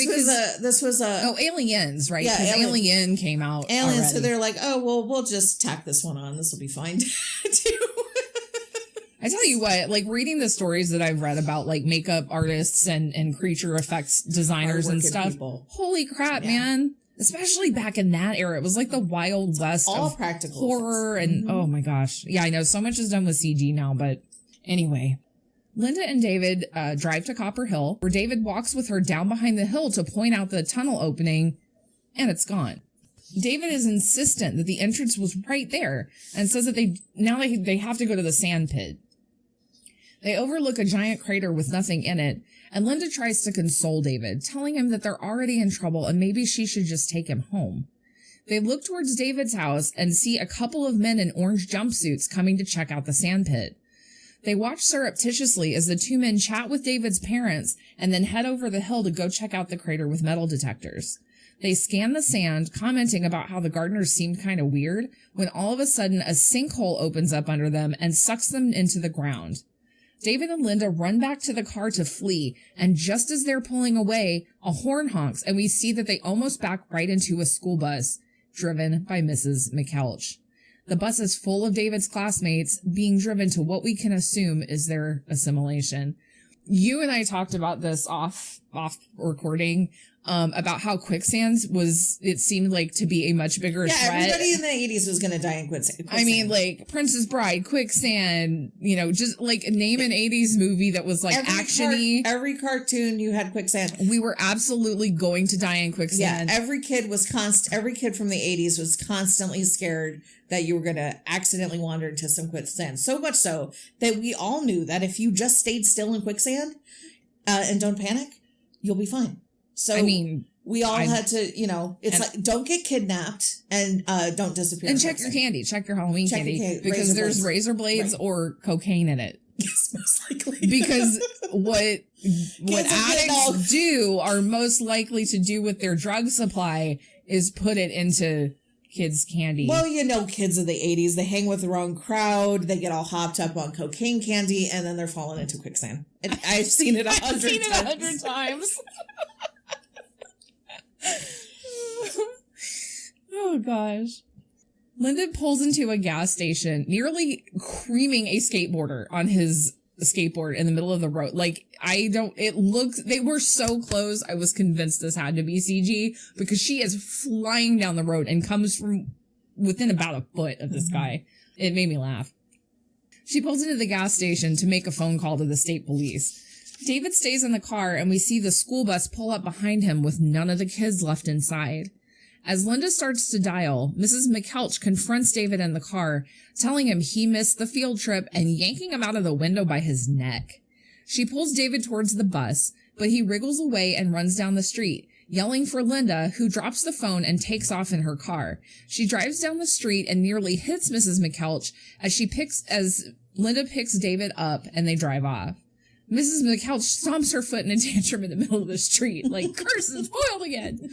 This was a Aliens, right? Yeah, Alien came out. Alien, already. So they're like, oh well, we'll just tack this one on. This will be fine too. I tell you what, like reading the stories that I've read about like makeup artists and creature effects designers and stuff. Holy crap, man. Especially back in that era. It was like the Wild West all of practical horror and oh my gosh. Yeah, I know so much is done with CG now, but anyway. Linda and David drive to Copper Hill, where David walks with her down behind the hill to point out the tunnel opening, and it's gone. David is insistent that the entrance was right there and says that they have to go to the sand pit. They overlook a giant crater with nothing in it, and Linda tries to console David, telling him that they're already in trouble and maybe she should just take him home. They look towards David's house and see a couple of men in orange jumpsuits coming to check out the sand pit. They watch surreptitiously as the two men chat with David's parents and then head over the hill to go check out the crater with metal detectors. They scan the sand, commenting about how the gardeners seemed kind of weird, when all of a sudden a sinkhole opens up under them and sucks them into the ground. David and Linda run back to the car to flee, and just as they're pulling away, a horn honks, and we see that they almost back right into a school bus, driven by Mrs. McKelch. The bus is full of David's classmates, being driven to what we can assume is their assimilation. You and I talked about this off recording, about how quicksand it seemed like to be a much bigger threat. Everybody in the 80s was going to die in quicksand. I mean, like, Princess Bride, quicksand, just like name an 80s movie that was like action-y. Every cartoon you had quicksand. We were absolutely going to die in quicksand. Yeah, every kid from the 80s was constantly scared that you were going to accidentally wander into some quicksand. So much so that we all knew that if you just stayed still in quicksand and don't panic, you'll be fine. So I mean, we all had to, it's like, don't get kidnapped and don't disappear. And check your candy. Check your Halloween candy. Because there's razor blades or cocaine in it. Yes, most likely. Because what addicts do are most likely to do with their drug supply is put it into kids' candy. Well, kids of the 80s, they hang with the wrong crowd, they get all hopped up on cocaine candy, and then they're falling into quicksand. And I've seen it 100 times. Oh gosh. Linda pulls into a gas station, nearly creaming a skateboarder on his skateboard in the middle of the road. Like, they were so close. I was convinced this had to be CG because she is flying down the road and comes from within about a foot of this guy. It made me laugh. She pulls into the gas station to make a phone call to the state police. David stays in the car and we see the school bus pull up behind him with none of the kids left inside. As Linda starts to dial, Mrs. McKelch confronts David in the car, telling him he missed the field trip and yanking him out of the window by his neck. She pulls David towards the bus, but he wriggles away and runs down the street, yelling for Linda, who drops the phone and takes off in her car. She drives down the street and nearly hits Mrs. McKelch as Linda picks David up and they drive off. Mrs. McKelch stomps her foot in a tantrum in the middle of the street, like, curses, spoiled again.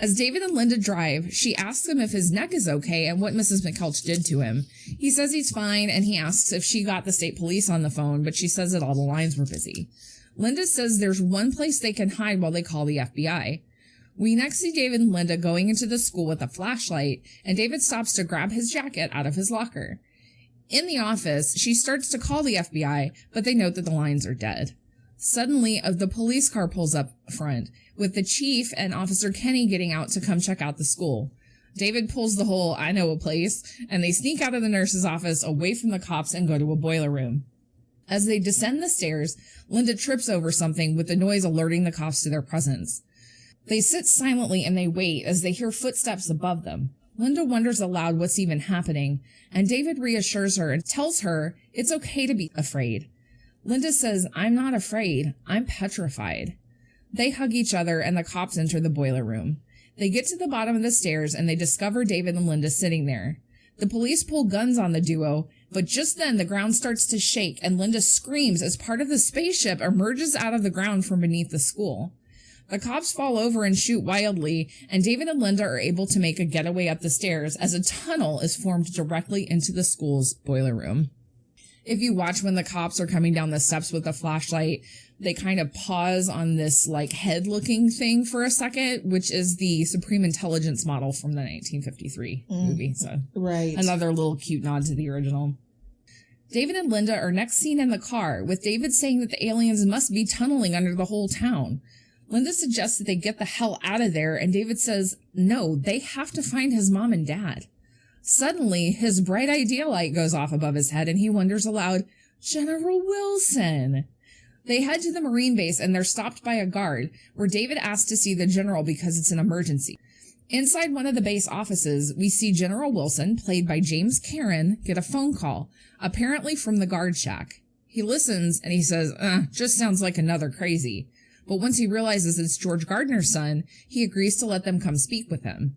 As David and Linda drive, she asks him if his neck is okay and what Mrs. McKelch did to him. He says he's fine, and he asks if she got the state police on the phone, but she says that all the lines were busy. Linda says there's one place they can hide while they call the FBI. We next see David and Linda going into the school with a flashlight, and David stops to grab his jacket out of his locker. In the office, she starts to call the FBI, but they note that the lines are dead. Suddenly, the police car pulls up front, with the chief and Officer Kenny getting out to come check out the school. David pulls the whole, I know a place, and they sneak out of the nurse's office away from the cops and go to a boiler room. As they descend the stairs, Linda trips over something with the noise alerting the cops to their presence. They sit silently and they wait as they hear footsteps above them. Linda wonders aloud what's even happening, and David reassures her and tells her it's okay to be afraid. Linda says, "I'm not afraid. I'm petrified." They hug each other and the cops enter the boiler room. They get to the bottom of the stairs and they discover David and Linda sitting there. The police pull guns on the duo, but just then the ground starts to shake and Linda screams as part of the spaceship emerges out of the ground from beneath the school. The cops fall over and shoot wildly, and David and Linda are able to make a getaway up the stairs as a tunnel is formed directly into the school's boiler room. If you watch when the cops are coming down the steps with the flashlight, they kind of pause on this like head-looking thing for a second, which is the Supreme Intelligence model from the 1953 movie. So right. Another little cute nod to the original. David and Linda are next seen in the car, with David saying that the aliens must be tunneling under the whole town. Linda suggests that they get the hell out of there, and David says, no, they have to find his mom and dad. Suddenly, his bright idea light goes off above his head, and he wonders aloud, General Wilson! They head to the Marine base, and they're stopped by a guard, where David asks to see the general because it's an emergency. Inside one of the base offices, we see General Wilson, played by James Karen, get a phone call, apparently from the guard shack. He listens, and he says, just sounds like another crazy. But once he realizes it's George Gardner's son, he agrees to let them come speak with him.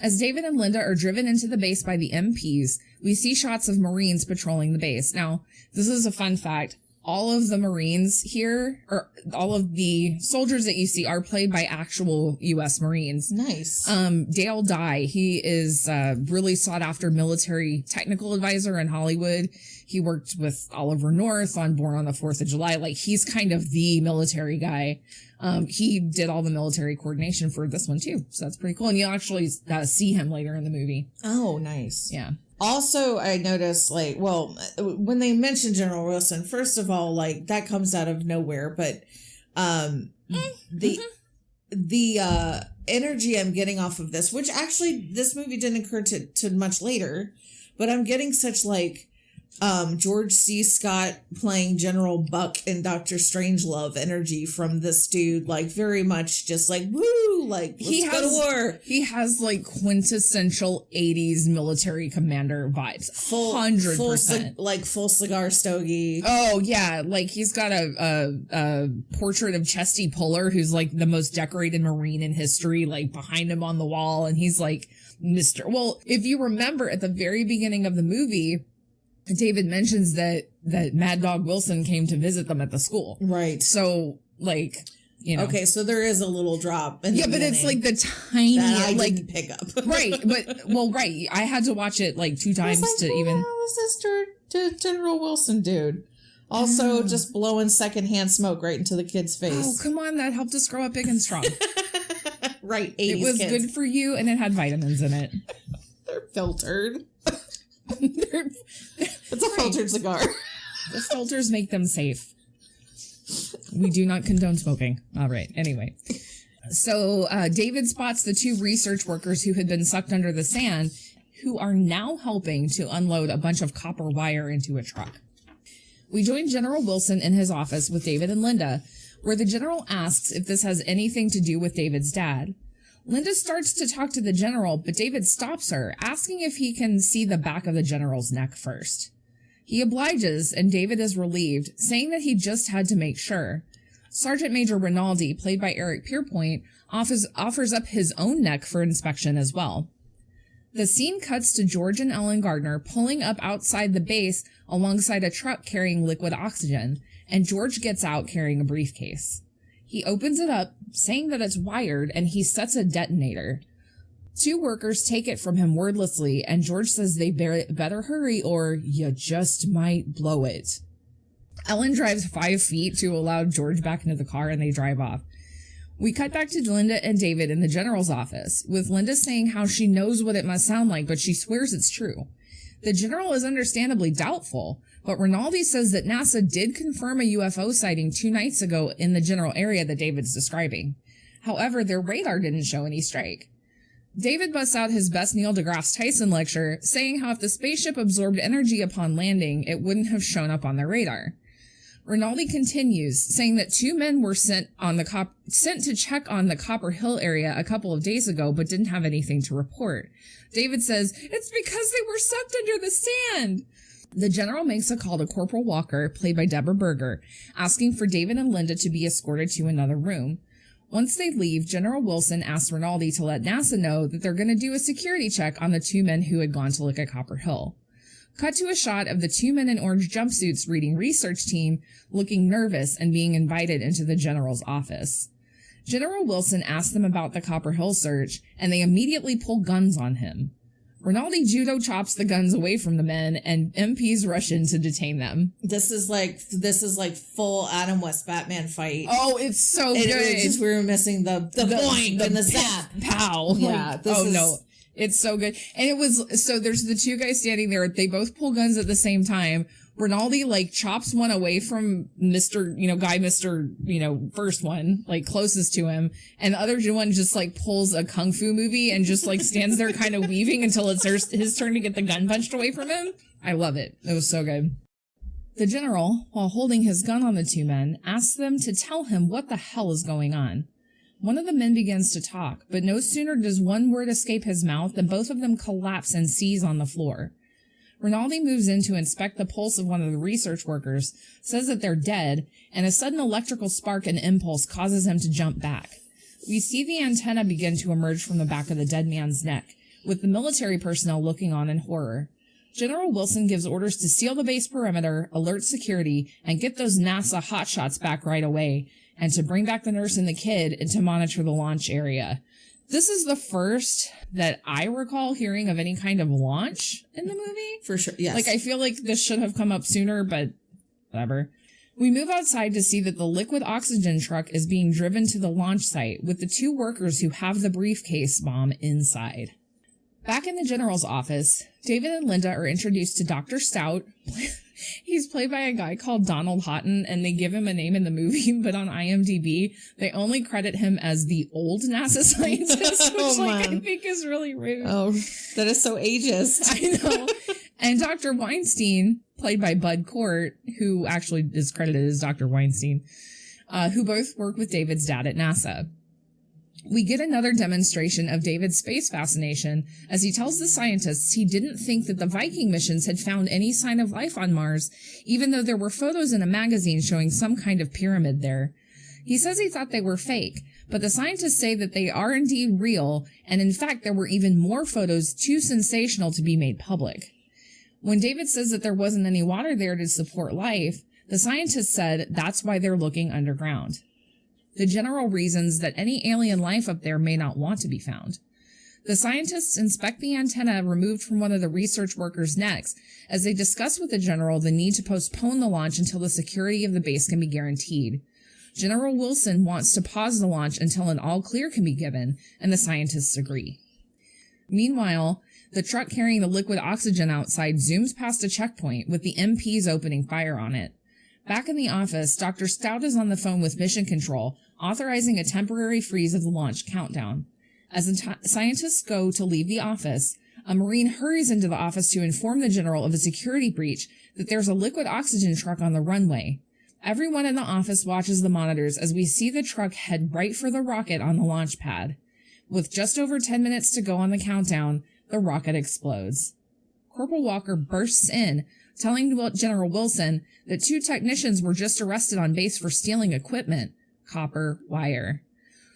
As David and Linda are driven into the base by the MPs, we see shots of Marines patrolling the base. Now, this is a fun fact. All of the Marines here, or all of the soldiers that you see, are played by actual U.S. Marines. Nice. Dale Dye, he is a really sought-after military technical advisor in Hollywood. He worked with Oliver North on Born on the 4th of July. Like, he's kind of the military guy. He did all the military coordination for this one, too. So that's pretty cool. And you'll actually see him later in the movie. Oh, nice. Yeah. Also, I noticed, like, well, when they mention General Wilson, first of all, like, that comes out of nowhere, but the energy I'm getting off of this, which actually this movie didn't occur to much later, but I'm getting such, like, George C. Scott playing General Buck in Dr. Strangelove energy from this dude, like, very much just like, woo, like, let's go to war. He has, like, quintessential 80s military commander vibes. 100%. Full cigar stogie. Oh, yeah. Like, he's got a portrait of Chesty Puller, who's, like, the most decorated Marine in history, like, behind him on the wall, and he's, like, Well, if you remember, at the very beginning of the movie, David mentions that Mad Dog Wilson came to visit them at the school. Right. So, like, you know. Okay, so there is a little drop. Yeah, but it's like the tiny, that I like, didn't pick up. Right, but, well, right. I had to watch it, like, 2 times to even. Who the hell is this General Wilson dude? Also, just blowing secondhand smoke right into the kid's face. Oh, come on. That helped us grow up big and strong. Right, 80s It was kids. good for you, and it had vitamins in it. They're filtered. It's a filtered cigar. The filters make them safe. We do not condone smoking. All right. Anyway. So David spots the 2 research workers who had been sucked under the sand, who are now helping to unload a bunch of copper wire into a truck. We join General Wilson in his office with David and Linda, where the general asks if this has anything to do with David's dad. Linda starts to talk to the general, but David stops her, asking if he can see the back of the general's neck first. He obliges, and David is relieved, saying that he just had to make sure. Sergeant Major Rinaldi, played by Eric Pierpoint, offers up his own neck for inspection as well. The scene cuts to George and Ellen Gardner pulling up outside the base alongside a truck carrying liquid oxygen, and George gets out carrying a briefcase. He opens it up, saying that it's wired, and he sets a detonator. 2 workers take it from him wordlessly, and George says they better hurry or you just might blow it. Ellen drives 5 feet to allow George back into the car, and they drive off. We cut back to Linda and David in the general's office, with Linda saying how she knows what it must sound like, but she swears it's true. The general is understandably doubtful, but Rinaldi says that NASA did confirm a UFO sighting 2 nights ago in the general area that David's describing. However, their radar didn't show any strike. David busts out his best Neil deGrasse Tyson lecture, saying how if the spaceship absorbed energy upon landing, it wouldn't have shown up on their radar. Rinaldi continues, saying that 2 men were sent to check on the Copper Hill area a couple of days ago, but didn't have anything to report. David says, it's because they were sucked under the sand. The general makes a call to Corporal Walker, played by Deborah Berger, asking for David and Linda to be escorted to another room. Once they leave, General Wilson asks Rinaldi to let NASA know that they're going to do a security check on the 2 men who had gone to look at Copper Hill. Cut to a shot of the 2 men in orange jumpsuits reading research team, looking nervous and being invited into the general's office. General Wilson asks them about the Copper Hill search, and they immediately pull guns on him. Rinaldi judo chops the guns away from the men, and MPs rush in to detain them. This is like full Adam West Batman fight. Oh, it's so good. It's just we were missing the boing and the zap. Pow. Yeah. No. It's so good. And it was, so there's the 2 guys standing there. They both pull guns at the same time. Rinaldi, chops one away from first one, closest to him. And the other one just, pulls a kung fu movie and just, stands there kind of weaving until it's his turn to get the gun punched away from him. I love it. It was so good. The general, while holding his gun on the 2 men, asks them to tell him what the hell is going on. One of the men begins to talk, but no sooner does one word escape his mouth than both of them collapse and seize on the floor. Rinaldi moves in to inspect the pulse of one of the research workers, says that they're dead, and a sudden electrical spark and impulse causes him to jump back. We see the antenna begin to emerge from the back of the dead man's neck, with the military personnel looking on in horror. General Wilson gives orders to seal the base perimeter, alert security, and get those NASA hotshots back right away, and to bring back the nurse and the kid and to monitor the launch area. This is the first that I recall hearing of any kind of launch in the movie. For sure, yes. I feel like this should have come up sooner, but whatever. We move outside to see that the liquid oxygen truck is being driven to the launch site with the 2 workers who have the briefcase bomb inside. Back in the general's office, David and Linda are introduced to Dr. Stout. He's played by a guy called Donald Houghton, and they give him a name in the movie, but on IMDb, they only credit him as the old NASA scientist, which I think is really rude. Oh, that is so ageist. I know. And Dr. Weinstein, played by Bud Cort, who actually is credited as Dr. Weinstein, who both work with David's dad at NASA. We get another demonstration of David's space fascination as he tells the scientists he didn't think that the Viking missions had found any sign of life on Mars, even though there were photos in a magazine showing some kind of pyramid there. He says he thought they were fake, but the scientists say that they are indeed real, and in fact there were even more photos too sensational to be made public. When David says that there wasn't any water there to support life, the scientists said that's why they're looking underground. The general reasons that any alien life up there may not want to be found. The scientists inspect the antenna removed from one of the research workers' necks as they discuss with the general the need to postpone the launch until the security of the base can be guaranteed. General Wilson wants to pause the launch until an all clear can be given, and the scientists agree. Meanwhile, the truck carrying the liquid oxygen outside zooms past a checkpoint with the MPs opening fire on it. Back in the office, Dr. Stout is on the phone with Mission Control, authorizing a temporary freeze of the launch countdown. As the scientists go to leave the office, a Marine hurries into the office to inform the general of a security breach, that there's a liquid oxygen truck on the runway. Everyone in the office watches the monitors as we see the truck head right for the rocket on the launch pad. With just over 10 minutes to go on the countdown, the rocket explodes. Corporal Walker bursts in, telling General Wilson that 2 technicians were just arrested on base for stealing equipment, copper wire.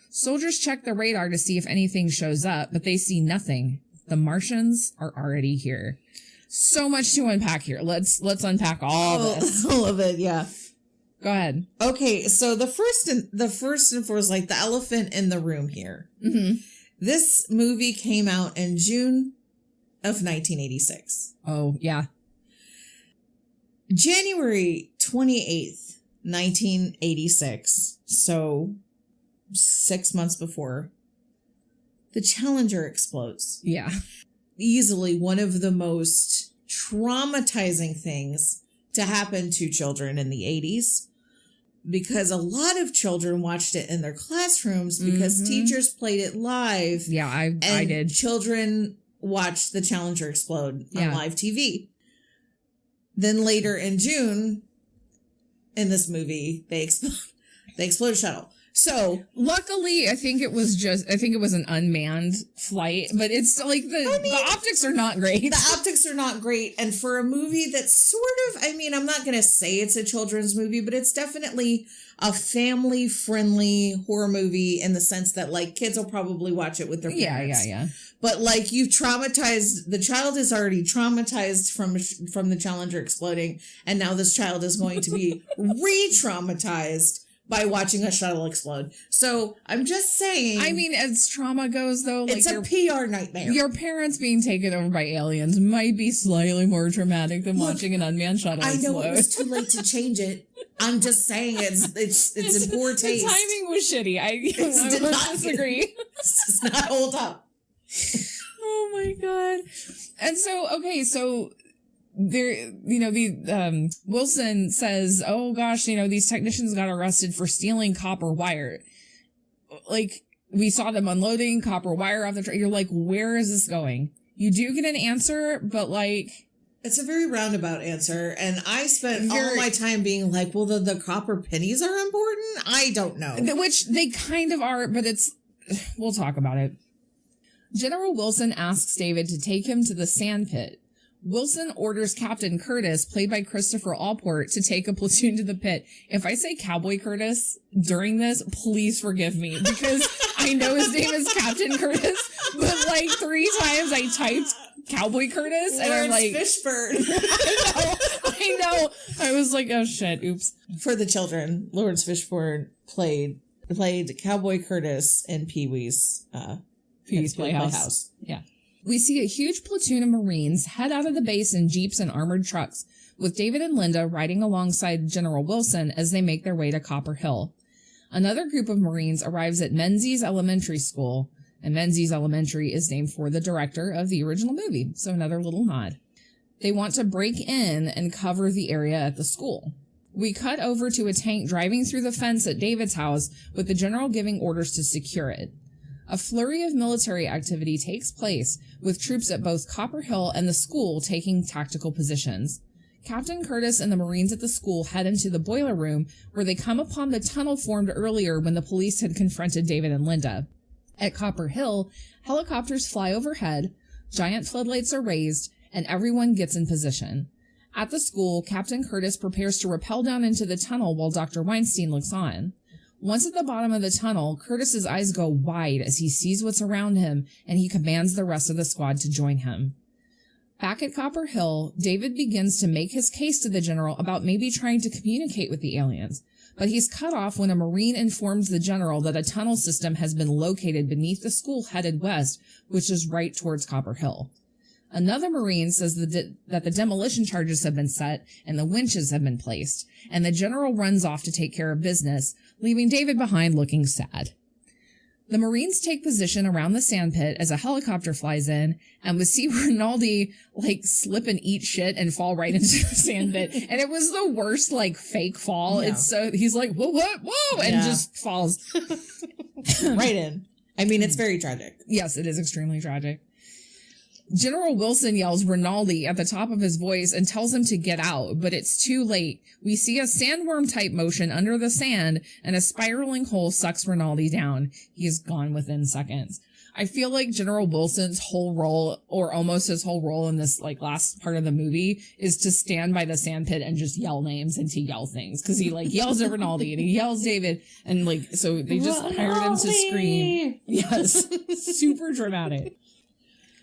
Soldiers check the radar to see if anything shows up, but they see nothing. The Martians are already here. So much to unpack here. Let's unpack all this. All of it, yeah. Go ahead. Okay, so the first and foremost, the elephant in the room here. Mm-hmm. This movie came out in June of 1986. Oh, yeah. January 28th, 1986, so 6 months before, the Challenger explodes. Yeah. Easily one of the most traumatizing things to happen to children in the 80s, because a lot of children watched it in their classrooms because teachers played it live. Yeah, I did. Children watched the Challenger explode on live TV. Then later in June, in this movie. They explode a shuttle. So luckily, I think it was an unmanned flight, but it's like the optics are not great. The optics are not great. And for a movie that's sort of, I'm not going to say it's a children's movie, but it's definitely a family friendly horror movie in the sense that like kids will probably watch it with their parents. Yeah. But like you've traumatized, the child is already traumatized from the Challenger exploding. And now this child is going to be re-traumatized by watching a shuttle explode. So I'm just saying. As trauma goes, though, like it's a PR nightmare. Your parents being taken over by aliens might be slightly more traumatic than watching an unmanned shuttle explode. I know it was too late to change it. I'm just saying it's in poor taste. The timing was shitty. I would disagree. It's not hold up. Oh my god. And so there, Wilson says, oh gosh, these technicians got arrested for stealing copper wire. Like, we saw them unloading copper wire off the truck. You're like, where is this going? You do get an answer, but like... It's a very roundabout answer. And I spent all my time being like, well, the copper pennies are important? I don't know. Which they kind of are, but we'll talk about it. General Wilson asks David to take him to the sand pit. Wilson orders Captain Curtis, played by Christopher Allport, to take a platoon to the pit. If I say Cowboy Curtis during this, please forgive me, because I know his name is Captain Curtis, but like 3 times I typed Cowboy Curtis, and I'm like... Fishburne. I know. I was like, oh shit, oops. For the children, Lawrence Fishburne played Cowboy Curtis in Pee-wee's Playhouse. Yeah. We see a huge platoon of Marines head out of the base in jeeps and armored trucks, with David and Linda riding alongside General Wilson as they make their way to Copper Hill. Another group of Marines arrives at Menzies Elementary School, and Menzies Elementary is named for the director of the original movie, so another little nod. They want to break in and cover the area at the school. We cut over to a tank driving through the fence at David's house, with the general giving orders to secure it. A flurry of military activity takes place, with troops at both Copper Hill and the school taking tactical positions. Captain Curtis and the Marines at the school head into the boiler room, where they come upon the tunnel formed earlier when the police had confronted David and Linda. At Copper Hill, helicopters fly overhead, giant floodlights are raised, and everyone gets in position. At the school, Captain Curtis prepares to rappel down into the tunnel while Dr. Weinstein looks on. Once at the bottom of the tunnel, Curtis's eyes go wide as he sees what's around him, and he commands the rest of the squad to join him. Back at Copper Hill, David begins to make his case to the general about maybe trying to communicate with the aliens, but he's cut off when a Marine informs the general that a tunnel system has been located beneath the school headed west, which is right towards Copper Hill. Another Marine says that the demolition charges have been set and the winches have been placed, and the general runs off to take care of business, leaving David behind looking sad. The Marines take position around the sandpit as a helicopter flies in, and we see Rinaldi, slip and eat shit and fall right into the sandpit. And it was the worst, fake fall. Yeah. He's like, whoa, and just falls. Right in. It's very tragic. Yes, it is extremely tragic. General Wilson yells Rinaldi at the top of his voice and tells him to get out, but it's too late. We see a sandworm-type motion under the sand, and a spiraling hole sucks Rinaldi down. He is gone within seconds. I feel like General Wilson's whole role, or almost his whole role in this, last part of the movie, is to stand by the sandpit and just yell names and to yell things. Because he, yells at Rinaldi, and he yells David, and, so they just hired him to scream. Yes. Super dramatic.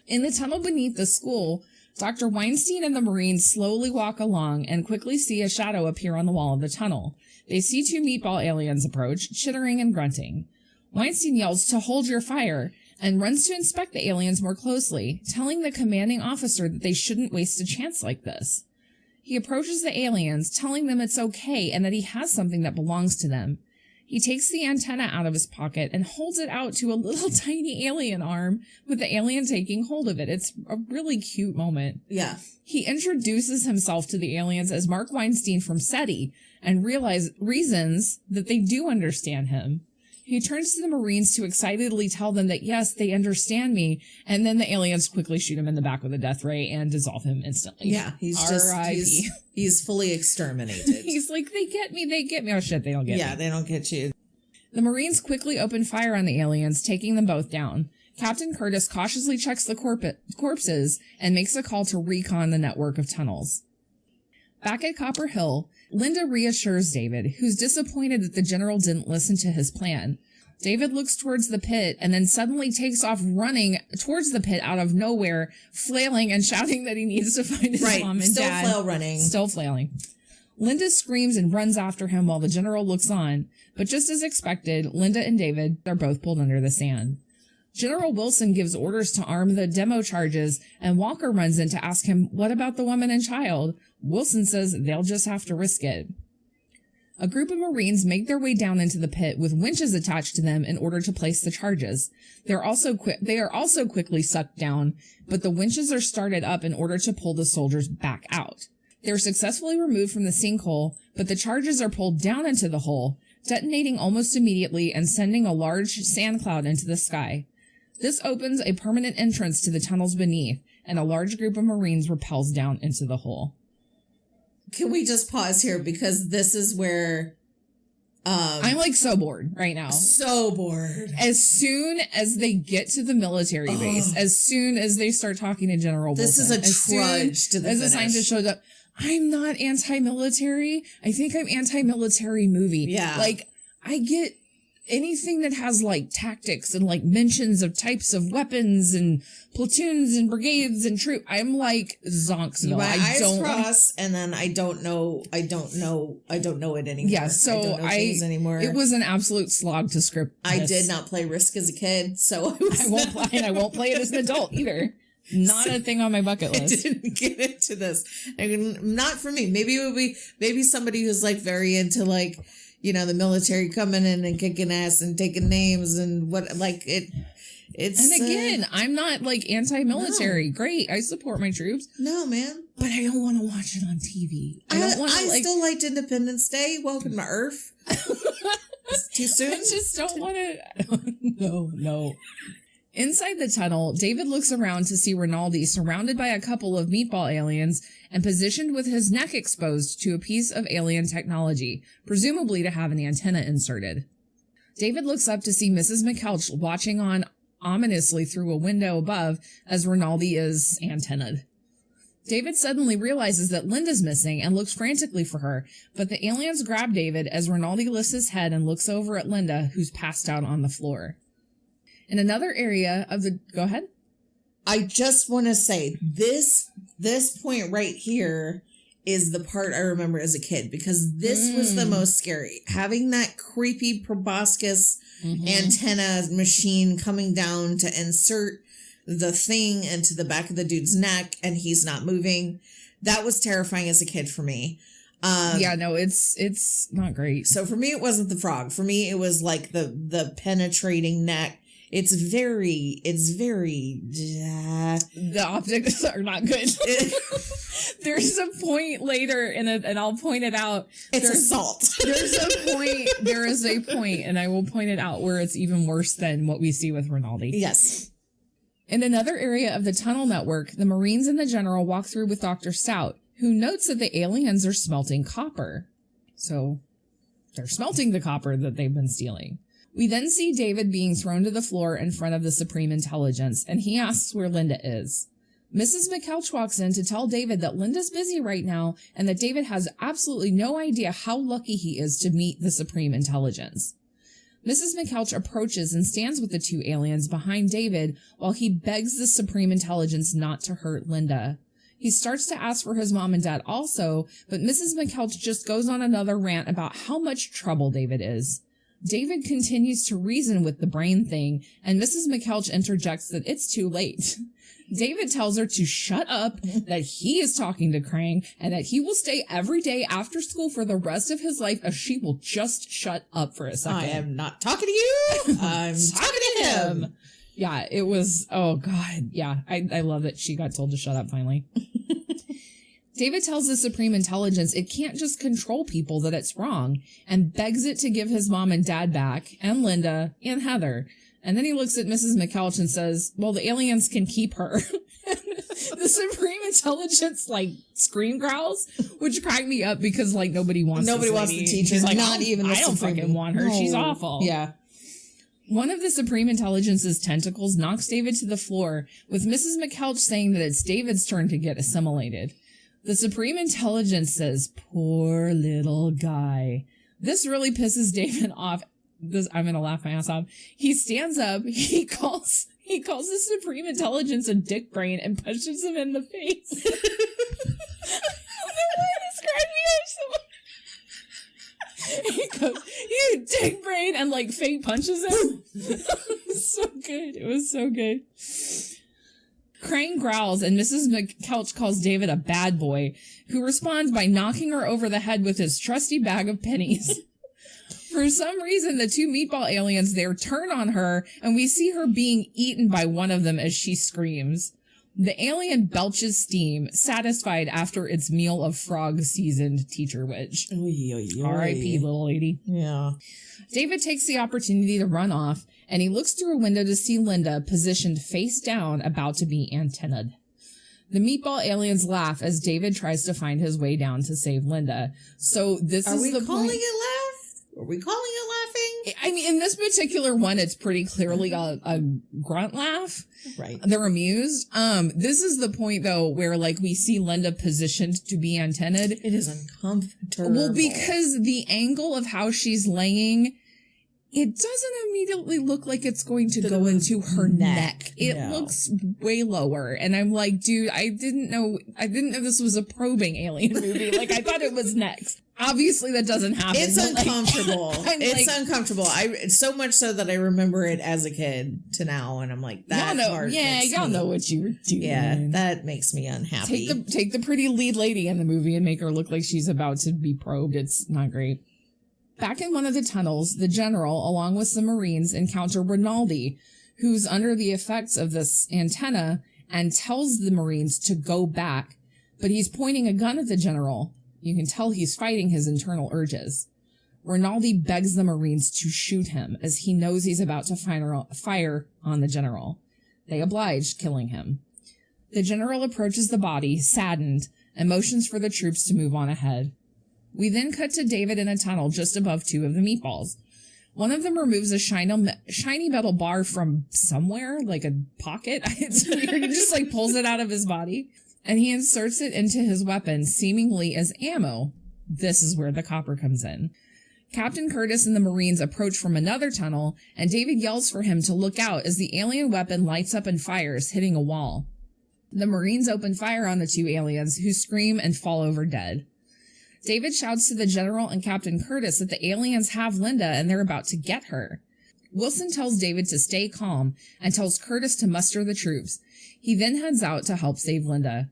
In the tunnel beneath the school, Dr. Weinstein and the Marines slowly walk along and quickly see a shadow appear on the wall of the tunnel. They see 2 meatball aliens approach, chittering and grunting. Weinstein yells to hold your fire and runs to inspect the aliens more closely, telling the commanding officer that they shouldn't waste a chance like this. He approaches the aliens, telling them it's okay and that he has something that belongs to them. He takes the antenna out of his pocket and holds it out to a little tiny alien arm, with the alien taking hold of it. It's a really cute moment. Yeah. He introduces himself to the aliens as Mark Weinstein from SETI and reasons that they do understand him. He turns to the Marines to excitedly tell them that, yes, they understand me. And then the aliens quickly shoot him in the back with a death ray and dissolve him instantly. Yeah, he's fully exterminated. He's like, they get me. Oh, shit, they don't get me. Yeah, they don't get you. The Marines quickly open fire on the aliens, taking them both down. Captain Curtis cautiously checks the corpses and makes a call to recon the network of tunnels. Back at Copper Hill, Linda reassures David, who's disappointed that the general didn't listen to his plan. David looks towards the pit and then suddenly takes off running towards the pit out of nowhere, flailing and shouting that he needs to find his mom and dad. Still flailing. Linda screams and runs after him while the general looks on, but just as expected, Linda and David are both pulled under the sand. General Wilson gives orders to arm the demo charges, and Walker runs in to ask him, what about the woman and child? Wilson says they'll just have to risk it. A group of Marines make their way down into the pit with winches attached to them in order to place the charges. They are also quickly sucked down, but the winches are started up in order to pull the soldiers back out. They are successfully removed from the sinkhole, but the charges are pulled down into the hole, detonating almost immediately and sending a large sand cloud into the sky. This opens a permanent entrance to the tunnels beneath, and a large group of Marines rappels down into the hole. Can we just pause here? Because this is where... I'm like so bored right now. So bored. As soon as they get to the military base, as soon as they start talking to General Wilson. This is a trudge to the finish. As the scientist shows up, I'm not anti-military. I think I'm anti-military movie. Yeah. Like, I get anything that has like tactics and like mentions of types of weapons and platoons and brigades and troops. I'm like Zonksville. My eyes cross, and then I don't know it anymore. Yeah, so I don't know things anymore. It was an absolute slog to script. I did not play Risk as a kid, so I won't play it as an adult either. Not a thing on my bucket list. I didn't get into this. Not for me. Maybe it would be somebody who's like very into like, you know, the military coming in and kicking ass and taking names and what, like it's. And again, I'm not like anti-military. No. Great. I support my troops. No, man. But I don't want to watch it on TV. I still liked Independence Day. Welcome to Earth. Too soon? I just don't want to. No. Inside the tunnel, David looks around to see Rinaldi surrounded by a couple of meatball aliens and positioned with his neck exposed to a piece of alien technology, presumably to have an antenna inserted. David looks up to see Mrs. McKelch watching on ominously through a window above as Rinaldi is antennaed. David suddenly realizes that Linda's missing and looks frantically for her, but the aliens grab David as Rinaldi lifts his head and looks over at Linda, who's passed out on the floor. In another area of the... Go ahead. I just want to say, this point right here is the part I remember as a kid, because this was the most scary. Having that creepy proboscis antenna machine coming down to insert the thing into the back of the dude's neck and he's not moving. That was terrifying as a kid for me. Yeah, no, it's not great. So for me, it wasn't the frog. For me, it was like the penetrating neck. It's very, the optics are not good. There's a point later and I'll point it out. It's assault. There is a point, and I will point it out, where it's even worse than what we see with Rinaldi. Yes. In another area of the tunnel network, the Marines and the General walk through with Dr. Stout, who notes that the aliens are smelting copper. So they're smelting the copper that they've been stealing. We then see David being thrown to the floor in front of the Supreme Intelligence, and he asks where Linda is. Mrs. McKelch walks in to tell David that Linda's busy right now, and that David has absolutely no idea how lucky he is to meet the Supreme Intelligence. Mrs. McKelch approaches and stands with the two aliens behind David while he begs the Supreme Intelligence not to hurt Linda. He starts to ask for his mom and dad also, but Mrs. McKelch just goes on another rant about how much trouble David is. David continues to reason with the brain thing, and Mrs. McKelch interjects that it's too late. David tells her to shut up, that he is talking to Krang, and that he will stay every day after school for the rest of his life if she will just shut up for a second. I am not talking to you. I'm talking to him. Yeah, it was, oh God. Yeah, I love that she got told to shut up finally. David tells the Supreme Intelligence it can't just control people, that it's wrong, and begs it to give his mom and dad back, and Linda, and Heather. And then he looks at Mrs. McKelch and says, well, the aliens can keep her. The Supreme Intelligence, like, scream growls, which cracked me up because, like, nobody wants the teach her. She's like, not even the I don't Supreme. fucking want her. No. She's awful. Yeah. One of the Supreme Intelligence's tentacles knocks David to the floor, with Mrs. McKelch saying that it's David's turn to get assimilated. The Supreme Intelligence says, poor little guy. This really pisses David off. I'm going to laugh my ass off. He stands up, he calls the Supreme Intelligence a dick brain and punches him in the face. I don't know why this cracked me up so much. He goes, you dick brain, and like fake punches him. It was so good. It was so good. Crane growls and Mrs. McKelch calls David a bad boy, who responds by knocking her over the head with his trusty bag of pennies. For some reason, the two meatball aliens there turn on her, and we see her being eaten by one of them as she screams. The alien belches steam, satisfied after its meal of frog-seasoned teacher witch. R.I.P., little lady. Yeah. David takes the opportunity to run off, and he looks through a window to see Linda positioned face down, about to be antennaed. The meatball aliens laugh as David tries to find his way down to save Linda. So this is the point. Are we calling it laugh? Are we calling it laughing? I mean, in this particular one, it's pretty clearly a grunt laugh. Right. They're amused. This is the point, though, where, like, we see Linda positioned to be antennaed. It is uncomfortable. Well, because the angle of how she's laying, it doesn't immediately look like it's going to go into her neck. It looks way lower. And I'm like, dude, I didn't know this was a probing alien movie. Like, I thought it was next. Obviously, that doesn't happen. It's uncomfortable. It's like, uncomfortable. It's so much so that I remember it as a kid to now, and I'm like, that part. Yeah, y'all know what you were doing. Yeah, that makes me unhappy. Take the pretty lead lady in the movie and make her look like she's about to be probed. It's not great. Back in one of the tunnels, the general, along with some Marines, encounter Rinaldi, who's under the effects of this antenna, and tells the Marines to go back, but he's pointing a gun at the general. You can tell he's fighting his internal urges. Rinaldi begs the Marines to shoot him, as he knows he's about to fire on the general. They oblige, killing him. The general approaches the body, saddened, and motions for the troops to move on ahead. We then cut to David in a tunnel just above two of the meatballs. One of them removes a shiny metal bar from somewhere, like a pocket. It's weird. He just like pulls it out of his body, and he inserts it into his weapon, seemingly as ammo. This is where the copper comes in. Captain Curtis and the Marines approach from another tunnel, and David yells for him to look out as the alien weapon lights up and fires, hitting a wall. The Marines open fire on the two aliens, who scream and fall over dead. David shouts to the general and Captain Curtis that the aliens have Linda and they're about to get her. Wilson tells David to stay calm and tells Curtis to muster the troops. He then heads out to help save Linda.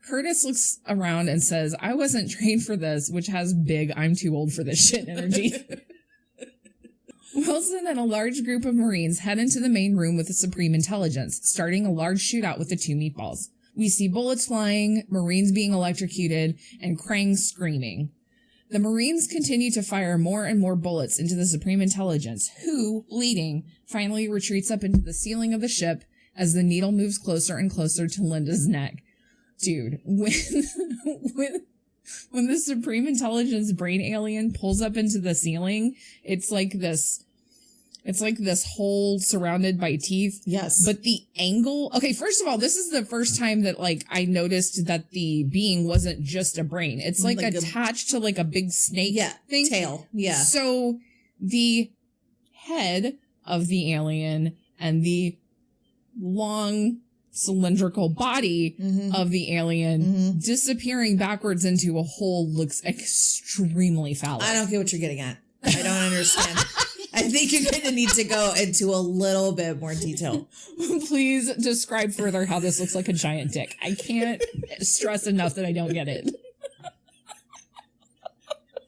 Curtis looks around and says, I wasn't trained for this, which has big I'm too old for this shit energy. Wilson and a large group of Marines head into the main room with the Supreme Intelligence, starting a large shootout with the two meatballs. We see bullets flying, Marines being electrocuted, and Krang screaming. The Marines continue to fire more and more bullets into the Supreme Intelligence, who, bleeding, finally retreats up into the ceiling of the ship as the needle moves closer and closer to Linda's neck. Dude, when the Supreme Intelligence brain alien pulls up into the ceiling, it's like this hole surrounded by teeth. Yes. But the angle, okay, first of all, this is the first time that like I noticed that the being wasn't just a brain. It's like attached to like a big snake thing. Tail. Yeah. So the head of the alien and the long cylindrical body of the alien disappearing backwards into a hole looks extremely phallic. I don't get what you're getting at. I don't understand. I think you're going to need to go into a little bit more detail. Please describe further how this looks like a giant dick. I can't stress enough that I don't get it.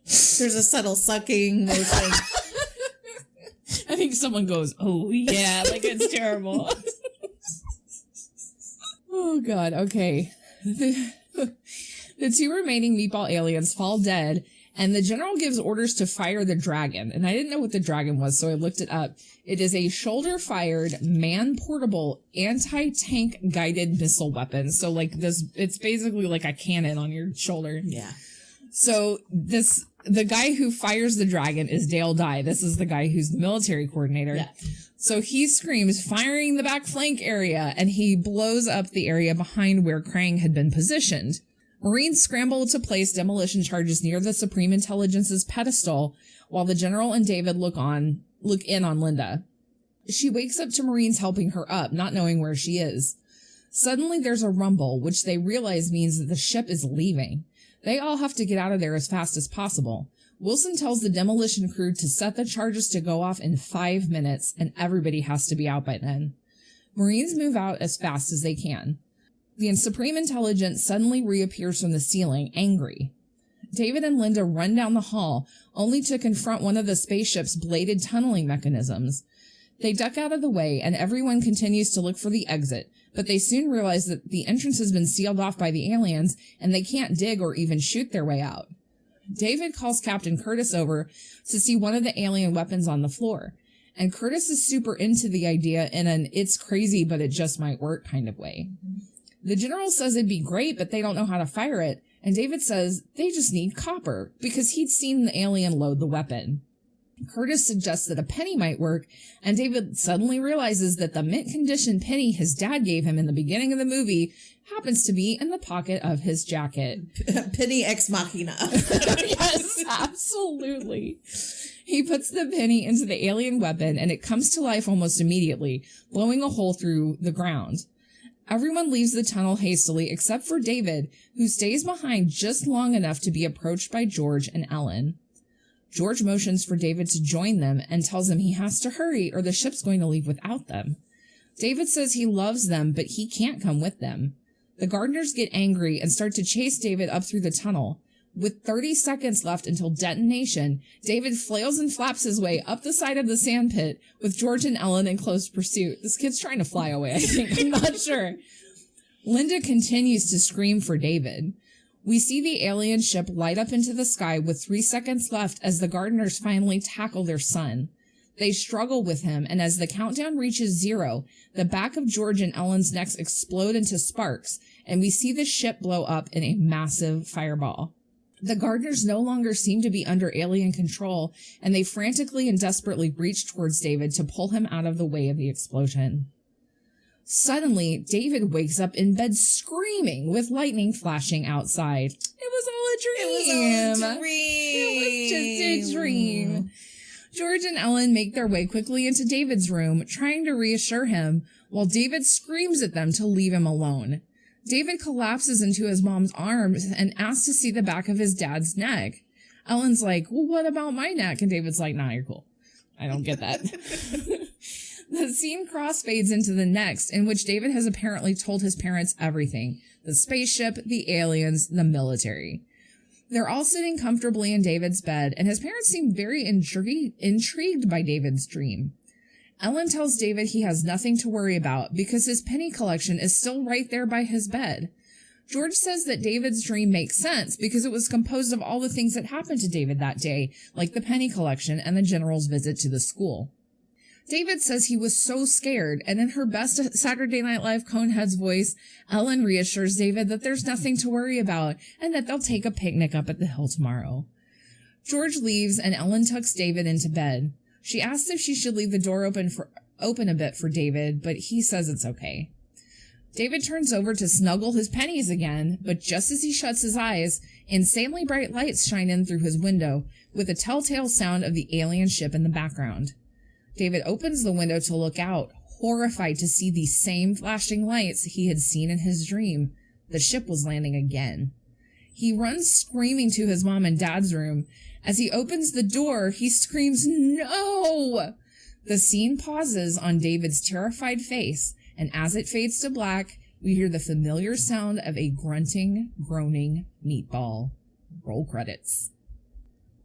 There's a subtle sucking motion. I think someone goes, oh yeah, like it's terrible. Oh God, okay. The 2 remaining meatball aliens fall dead, and the general gives orders to fire the dragon. And I didn't know what the dragon was, so I looked it up. It is a shoulder-fired, man-portable, anti-tank guided missile weapon. So, like, this, it's basically like a cannon on your shoulder. Yeah. So, the guy who fires the dragon is Dale Dye. This is the guy who's the military coordinator. Yeah. So he screams, firing the back flank area, and he blows up the area behind where Krang had been positioned. Marines scramble to place demolition charges near the Supreme Intelligence's pedestal, while the General and David look in on Linda. She wakes up to Marines helping her up, not knowing where she is. Suddenly there's a rumble, which they realize means that the ship is leaving. They all have to get out of there as fast as possible. Wilson tells the demolition crew to set the charges to go off in 5 minutes, and everybody has to be out by then. Marines move out as fast as they can. The Supreme Intelligence suddenly reappears from the ceiling, angry. David and Linda run down the hall, only to confront one of the spaceship's bladed tunneling mechanisms. They duck out of the way, and everyone continues to look for the exit, but they soon realize that the entrance has been sealed off by the aliens, and they can't dig or even shoot their way out. David calls Captain Curtis over to see one of the alien weapons on the floor, and Curtis is super into the idea in an it's crazy but it just might work kind of way. The general says it'd be great, but they don't know how to fire it, and David says they just need copper, because he'd seen the alien load the weapon. Curtis suggests that a penny might work, and David suddenly realizes that the mint-condition penny his dad gave him in the beginning of the movie happens to be in the pocket of his jacket. Penny ex machina. Yes, absolutely. He puts the penny into the alien weapon, and it comes to life almost immediately, blowing a hole through the ground. Everyone leaves the tunnel hastily except for David, who stays behind just long enough to be approached by George and Ellen. George motions for David to join them and tells him he has to hurry or the ship's going to leave without them. David says he loves them, but he can't come with them. The gardeners get angry and start to chase David up through the tunnel. With 30 seconds left until detonation, David flails and flaps his way up the side of the sandpit with George and Ellen in close pursuit. This kid's trying to fly away, I think. I'm not sure. Linda continues to scream for David. We see the alien ship light up into the sky with 3 seconds left as the gardeners finally tackle their son. They struggle with him, and as the countdown reaches 0, the back of George and Ellen's necks explode into sparks, and we see the ship blow up in a massive fireball. The gardeners no longer seem to be under alien control, and they frantically and desperately reach towards David to pull him out of the way of the explosion. Suddenly, David wakes up in bed screaming with lightning flashing outside. It was all a dream. It was just a dream. George and Ellen make their way quickly into David's room, trying to reassure him, while David screams at them to leave him alone. David collapses into his mom's arms and asks to see the back of his dad's neck. Ellen's like, well, what about my neck? And David's like, nah, you're cool. I don't get that. The scene crossfades into the next, in which David has apparently told his parents everything. The spaceship, the aliens, the military. They're all sitting comfortably in David's bed, and his parents seem very intrigued by David's dream. Ellen tells David he has nothing to worry about because his penny collection is still right there by his bed. George says that David's dream makes sense because it was composed of all the things that happened to David that day, like the penny collection and the general's visit to the school. David says he was so scared, and in her best Saturday Night Live Coneheads voice, Ellen reassures David that there's nothing to worry about and that they'll take a picnic up at the hill tomorrow. George leaves, and Ellen tucks David into bed. She asks if she should leave the door open a bit for David, but he says it's okay. David turns over to snuggle his pennies again, but just as he shuts his eyes, insanely bright lights shine in through his window, with a telltale sound of the alien ship in the background. David opens the window to look out, horrified to see the same flashing lights he had seen in his dream. The ship was landing again. He runs screaming to his mom and dad's room. As he opens the door, he screams, "No!" The scene pauses on David's terrified face, and as it fades to black, we hear the familiar sound of a grunting, groaning meatball. Roll credits.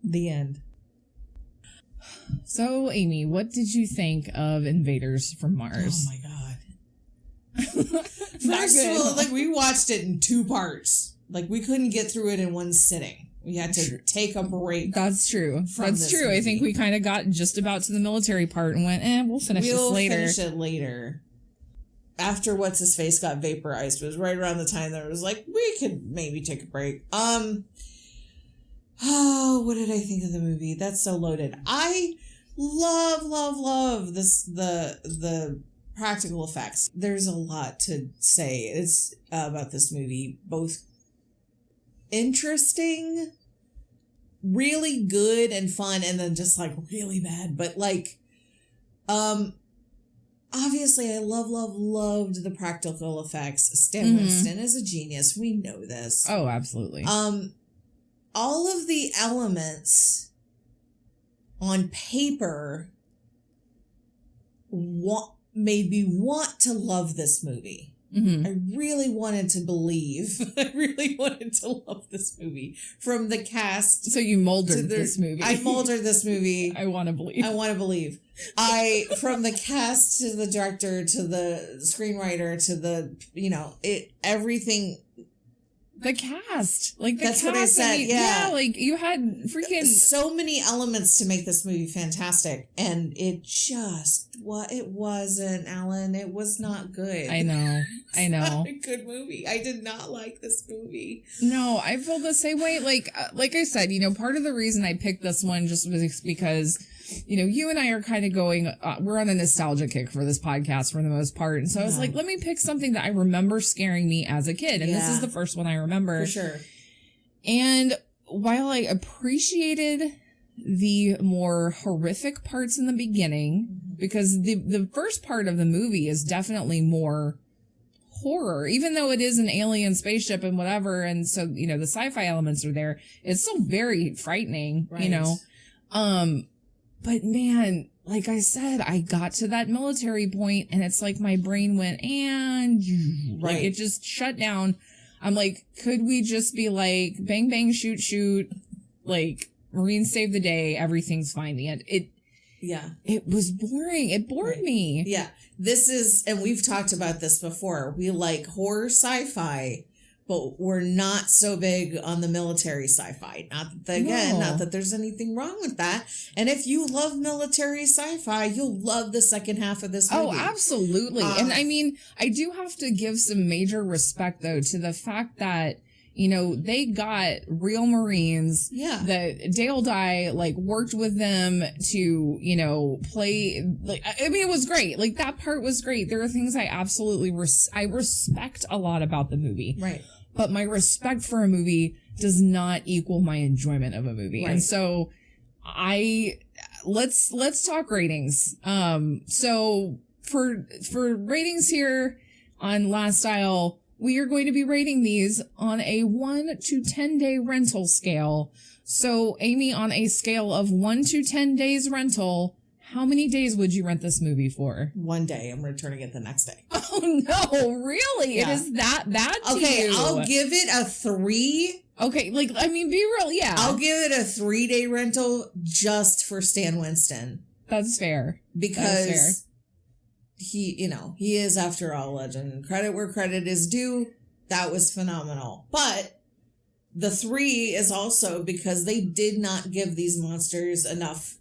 The end. So, Amy, what did you think of Invaders from Mars? Oh my god. First of all, like, we watched it in 2 parts. Like, we couldn't get through it in one sitting. We had to take a break. That's true. That's true. Movie. I think we kind of got just about to the military part and went, we'll finish this later. We'll finish it later. After What's-His-Face got vaporized, it was right around the time that it was like, we could maybe take a break. Oh, what did I think of the movie? That's so loaded. I love this, the practical effects. There's a lot to say about this movie, both interesting, really good and fun, and then just like really bad. But like, obviously I loved the practical effects. Stan Winston is a genius. We know this. Oh, absolutely. All of the elements on paper made me want to love this movie. Mm-hmm. I really wanted to believe. I really wanted to love this movie. From the cast. So you molded this movie. I molded this movie. I want to believe. From the cast to the director to the screenwriter to the, everything. The cast. Like, that's what I said. Yeah. Like, you had freaking so many elements to make this movie fantastic. And it wasn't, Allyn. It was not good. I know. Not a good movie. I did not like this movie. No, I feel the same way. Like I said, part of the reason I picked this one just was because, you and I are kind of going, we're on a nostalgia kick for this podcast for the most part. And so I was like, let me pick something that I remember scaring me as a kid. And this is the first one I remember. For sure. And while I appreciated the more horrific parts in the beginning, because the first part of the movie is definitely more horror, even though it is an alien spaceship and whatever. And so, the sci-fi elements are there. It's still very frightening, right. But man, like I said, I got to that military point and it's like my brain went like it just shut down. I'm like, could we just be like bang, bang, shoot, shoot, like Marines save the day. Everything's fine. The end. It was boring. It bored me. Yeah. This is, and we've talked about this before. We like horror sci-fi, but we're not so big on the military sci-fi. Not that there's anything wrong with that. And if you love military sci-fi, you'll love the second half of this movie. Oh, absolutely. And I mean, I do have to give some major respect, though, to the fact that, they got real Marines. Yeah. That Dale Dye, worked with them to, play. It was great. Like, that part was great. There are things I absolutely I respect a lot about the movie. Right. But my respect for a movie does not equal my enjoyment of a movie. Right. And so let's talk ratings. So for ratings here on Last Style, we are going to be rating these on a 1 to 10 day rental scale. So, Aimee, on a scale of 1 to 10 days rental, how many days would you rent this movie for? 1 day. I'm returning it the next day. Oh, no, really? Yeah. It is that bad to you? Okay, I'll give it a 3. Okay, be real, yeah. I'll give it a 3-day rental just for Stan Winston. That's fair. Because he is, after all, a legend. Credit where credit is due. That was phenomenal. But the 3 is also because they did not give these monsters enough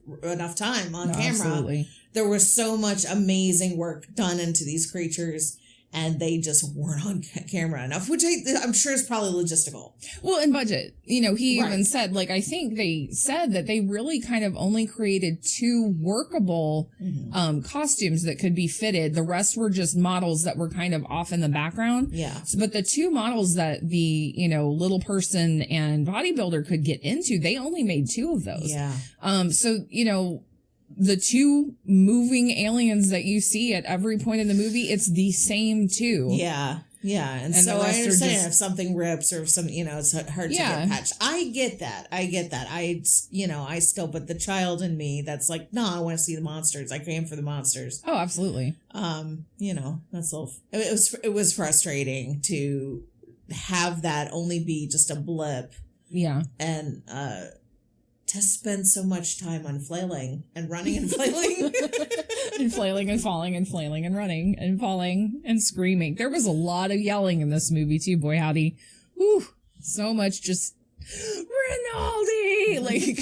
time on camera. Absolutely. There was so much amazing work done into these creatures, and they just weren't on camera enough, which I'm sure is probably logistical. Well, and budget. He even said, I think they said that they really kind of only created 2 workable costumes that could be fitted. The rest were just models that were kind of off in the background. Yeah. But the 2 models that the, little person and bodybuilder could get into, they only made 2 of those. Yeah. So, the 2 moving aliens that you see at every point in the movie, it's the same 2. Yeah. Yeah. And so I understand if something rips or if it's hard to get patched. I get that. I still, but the child in me that's like, no, I want to see the monsters. I came for the monsters. Oh, absolutely. That's it was frustrating to have that only be just a blip. Yeah. And, to spend so much time on flailing and running and flailing. And flailing and falling and flailing and running and falling and screaming. There was a lot of yelling in this movie too, boy howdy. Whew. So much just Rinaldi! Like,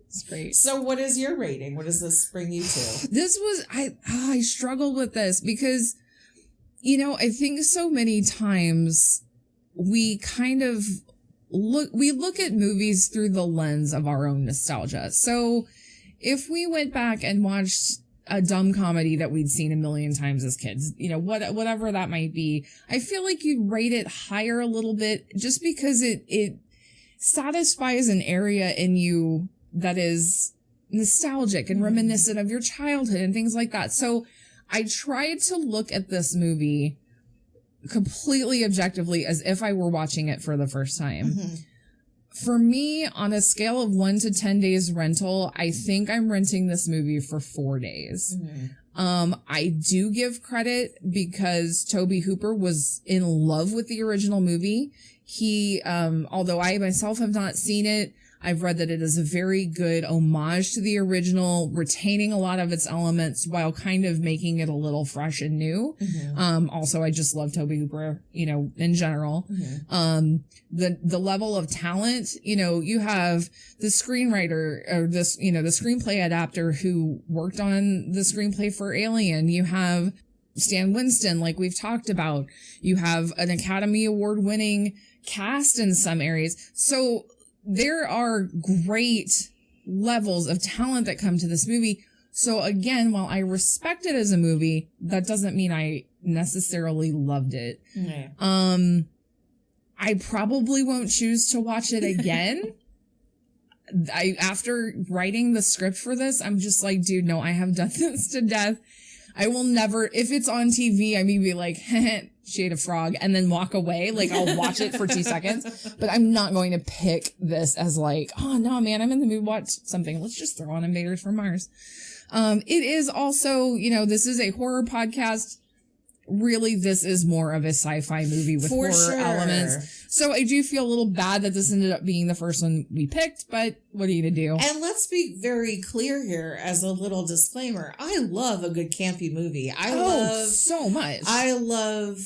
it's great. So what is your rating? What does this bring you to? This was, I struggled with this because, you know, I think so many times we kind of look at movies through the lens of our own nostalgia. So if we went back and watched a dumb comedy that we'd seen a million times as kids, you know, whatever that might be, I feel like you'd rate it higher a little bit just because it satisfies an area in you that is nostalgic and reminiscent of your childhood and things like that. So I tried to look at this movie completely objectively as if I were watching it for the first time. Mm-hmm. For me, on a scale of 1 to 10 days rental, I think I'm renting this movie for 4 days. Mm-hmm. I do give credit because Tobe Hooper was in love with the original movie. He, although I myself have not seen it, I've read that it is a very good homage to the original, retaining a lot of its elements while kind of making it a little fresh and new. Mm-hmm. Also, I just love Tobe Hooper, you know, in general. Mm-hmm. The level of talent, you know, you have the screenwriter or the screenplay adapter who worked on the screenplay for Alien. You have Stan Winston, like we've talked about. You have an Academy Award winning cast in some areas. So there are great levels of talent that come to this movie. So again, while I respect it as a movie, that doesn't mean I necessarily loved it. Mm-hmm. I probably won't choose to watch it again. After writing the script for this, I'm just like, dude, no, I have done this to death. I will never, if it's on TV, I may be like, shade a frog, and then walk away. Like, I'll watch it for 2 seconds, but I'm not going to pick this as like, oh no, man, I'm in the mood, watch something. Let's just throw on Invaders from Mars. It is also, you know, this is a horror podcast. Really, this is more of a sci-fi movie with horror elements. So I do feel a little bad that this ended up being the first one we picked, but what are you gonna do? And let's be very clear here as a little disclaimer. I love a good campy movie. I love so much. I love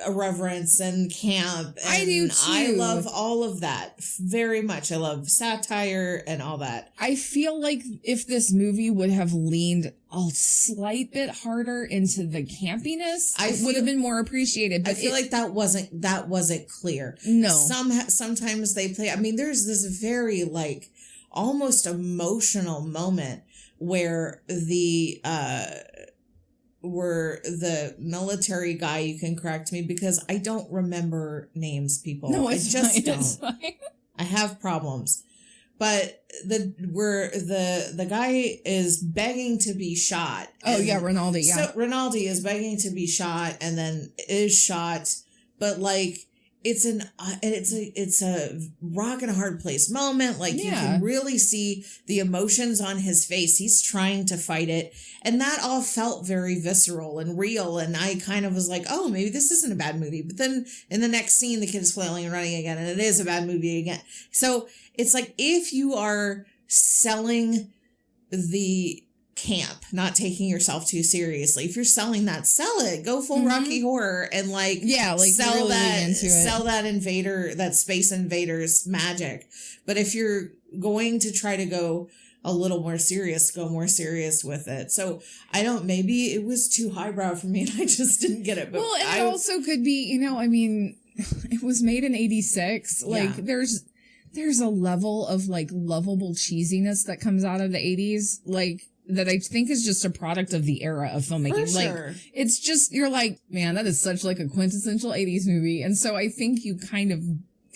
irreverence and camp. And I do too. I love all of that very much. I love satire and all that. I feel like if this movie would have leaned a slight bit harder into the campiness, it would have been more appreciated. But I feel like that wasn't clear. No. Sometimes they play, I mean, there's this very like almost emotional moment where the military guy, you can correct me because I don't remember names, people. No, I just don't. It's fine. I have problems. But the guy is begging to be shot. Oh yeah, Rinaldi. Yeah. So Rinaldi is begging to be shot and then is shot, but like it's a rock and a hard place moment. Like you can really see the emotions on his face. He's trying to fight it. And that all felt very visceral and real. And I kind of was like, oh, maybe this isn't a bad movie. But then in the next scene, the kid is flailing and running again. And it is a bad movie again. So it's like, if you are selling the camp, not taking yourself too seriously, if you're selling that, sell it. Go full Rocky Horror and like sell really that invader, that Space Invaders magic. But if you're going to try to go a little more serious, go more serious with it. So maybe it was too highbrow for me and I just didn't get it. But well, and it also could be, you know, I mean, it was made in 86. Like there's a level of like lovable cheesiness that comes out of the 80s. Like, that I think is just a product of the era of filmmaking. For sure. Like, it's just, you're like, man, that is such like a quintessential 80s movie. And so I think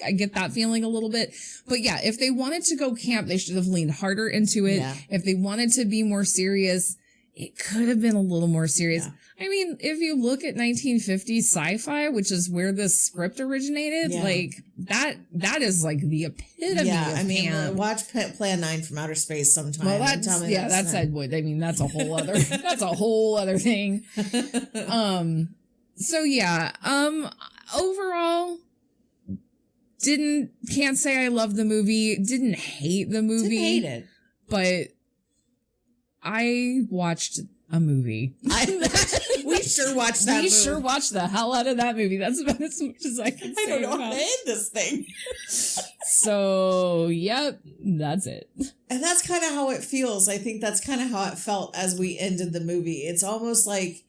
I get that feeling a little bit. But yeah, if they wanted to go camp, they should have leaned harder into it. Yeah. If they wanted to be more serious, it could have been a little more serious. Yeah. I mean, if you look at 1950s sci-fi, which is where this script originated, like that is like the epitome of camp. Watch Plan 9 from Outer Space sometime. Well, that's Ed Wood. I mean, that's a whole other that's a whole other thing. So yeah, overall, can't say I love the movie. Didn't hate the movie. Didn't hate it, but I watched a movie. We sure watched that movie. We sure watched the hell out of that movie. That's about as much as I can say. I don't know about how to end this thing. So, yep, that's it. And that's kind of how it feels. I think that's kind of how it felt as we ended the movie. It's almost like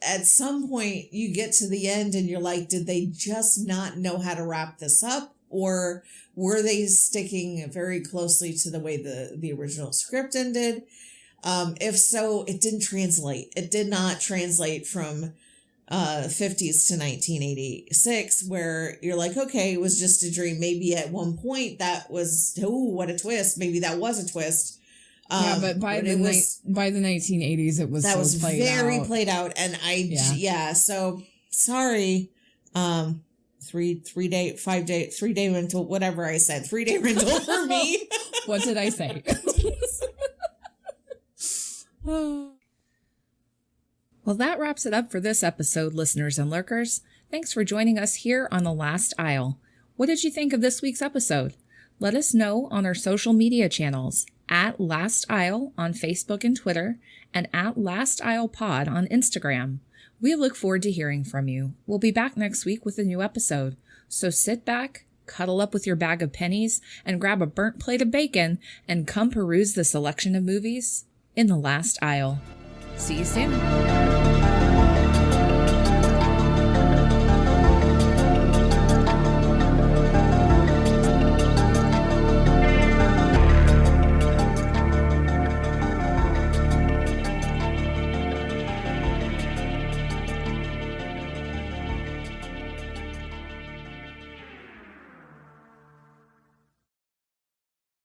at some point you get to the end and you're like, did they just not know how to wrap this up? Or were they sticking very closely to the way the original script ended? If so, it didn't translate. It did not translate from 50s to 1986, where you're like, okay, it was just a dream. Maybe at one point that was, oh, what a twist. Maybe that was a twist. Yeah, but by the 1980s, it was that so was played very out. played out, and so sorry. 3-day rental, whatever I said, 3-day rental for me. What did I say? Well, that wraps it up for this episode, listeners and lurkers. Thanks for joining us here on The Last Isle. What did you think of this week's episode? Let us know on our social media channels, at Last Isle on Facebook and Twitter, and at Last Isle Pod on Instagram. We look forward to hearing from you. We'll be back next week with a new episode. So sit back, cuddle up with your bag of pennies, and grab a burnt plate of bacon, and come peruse the selection of movies in The Last Isle. See you soon.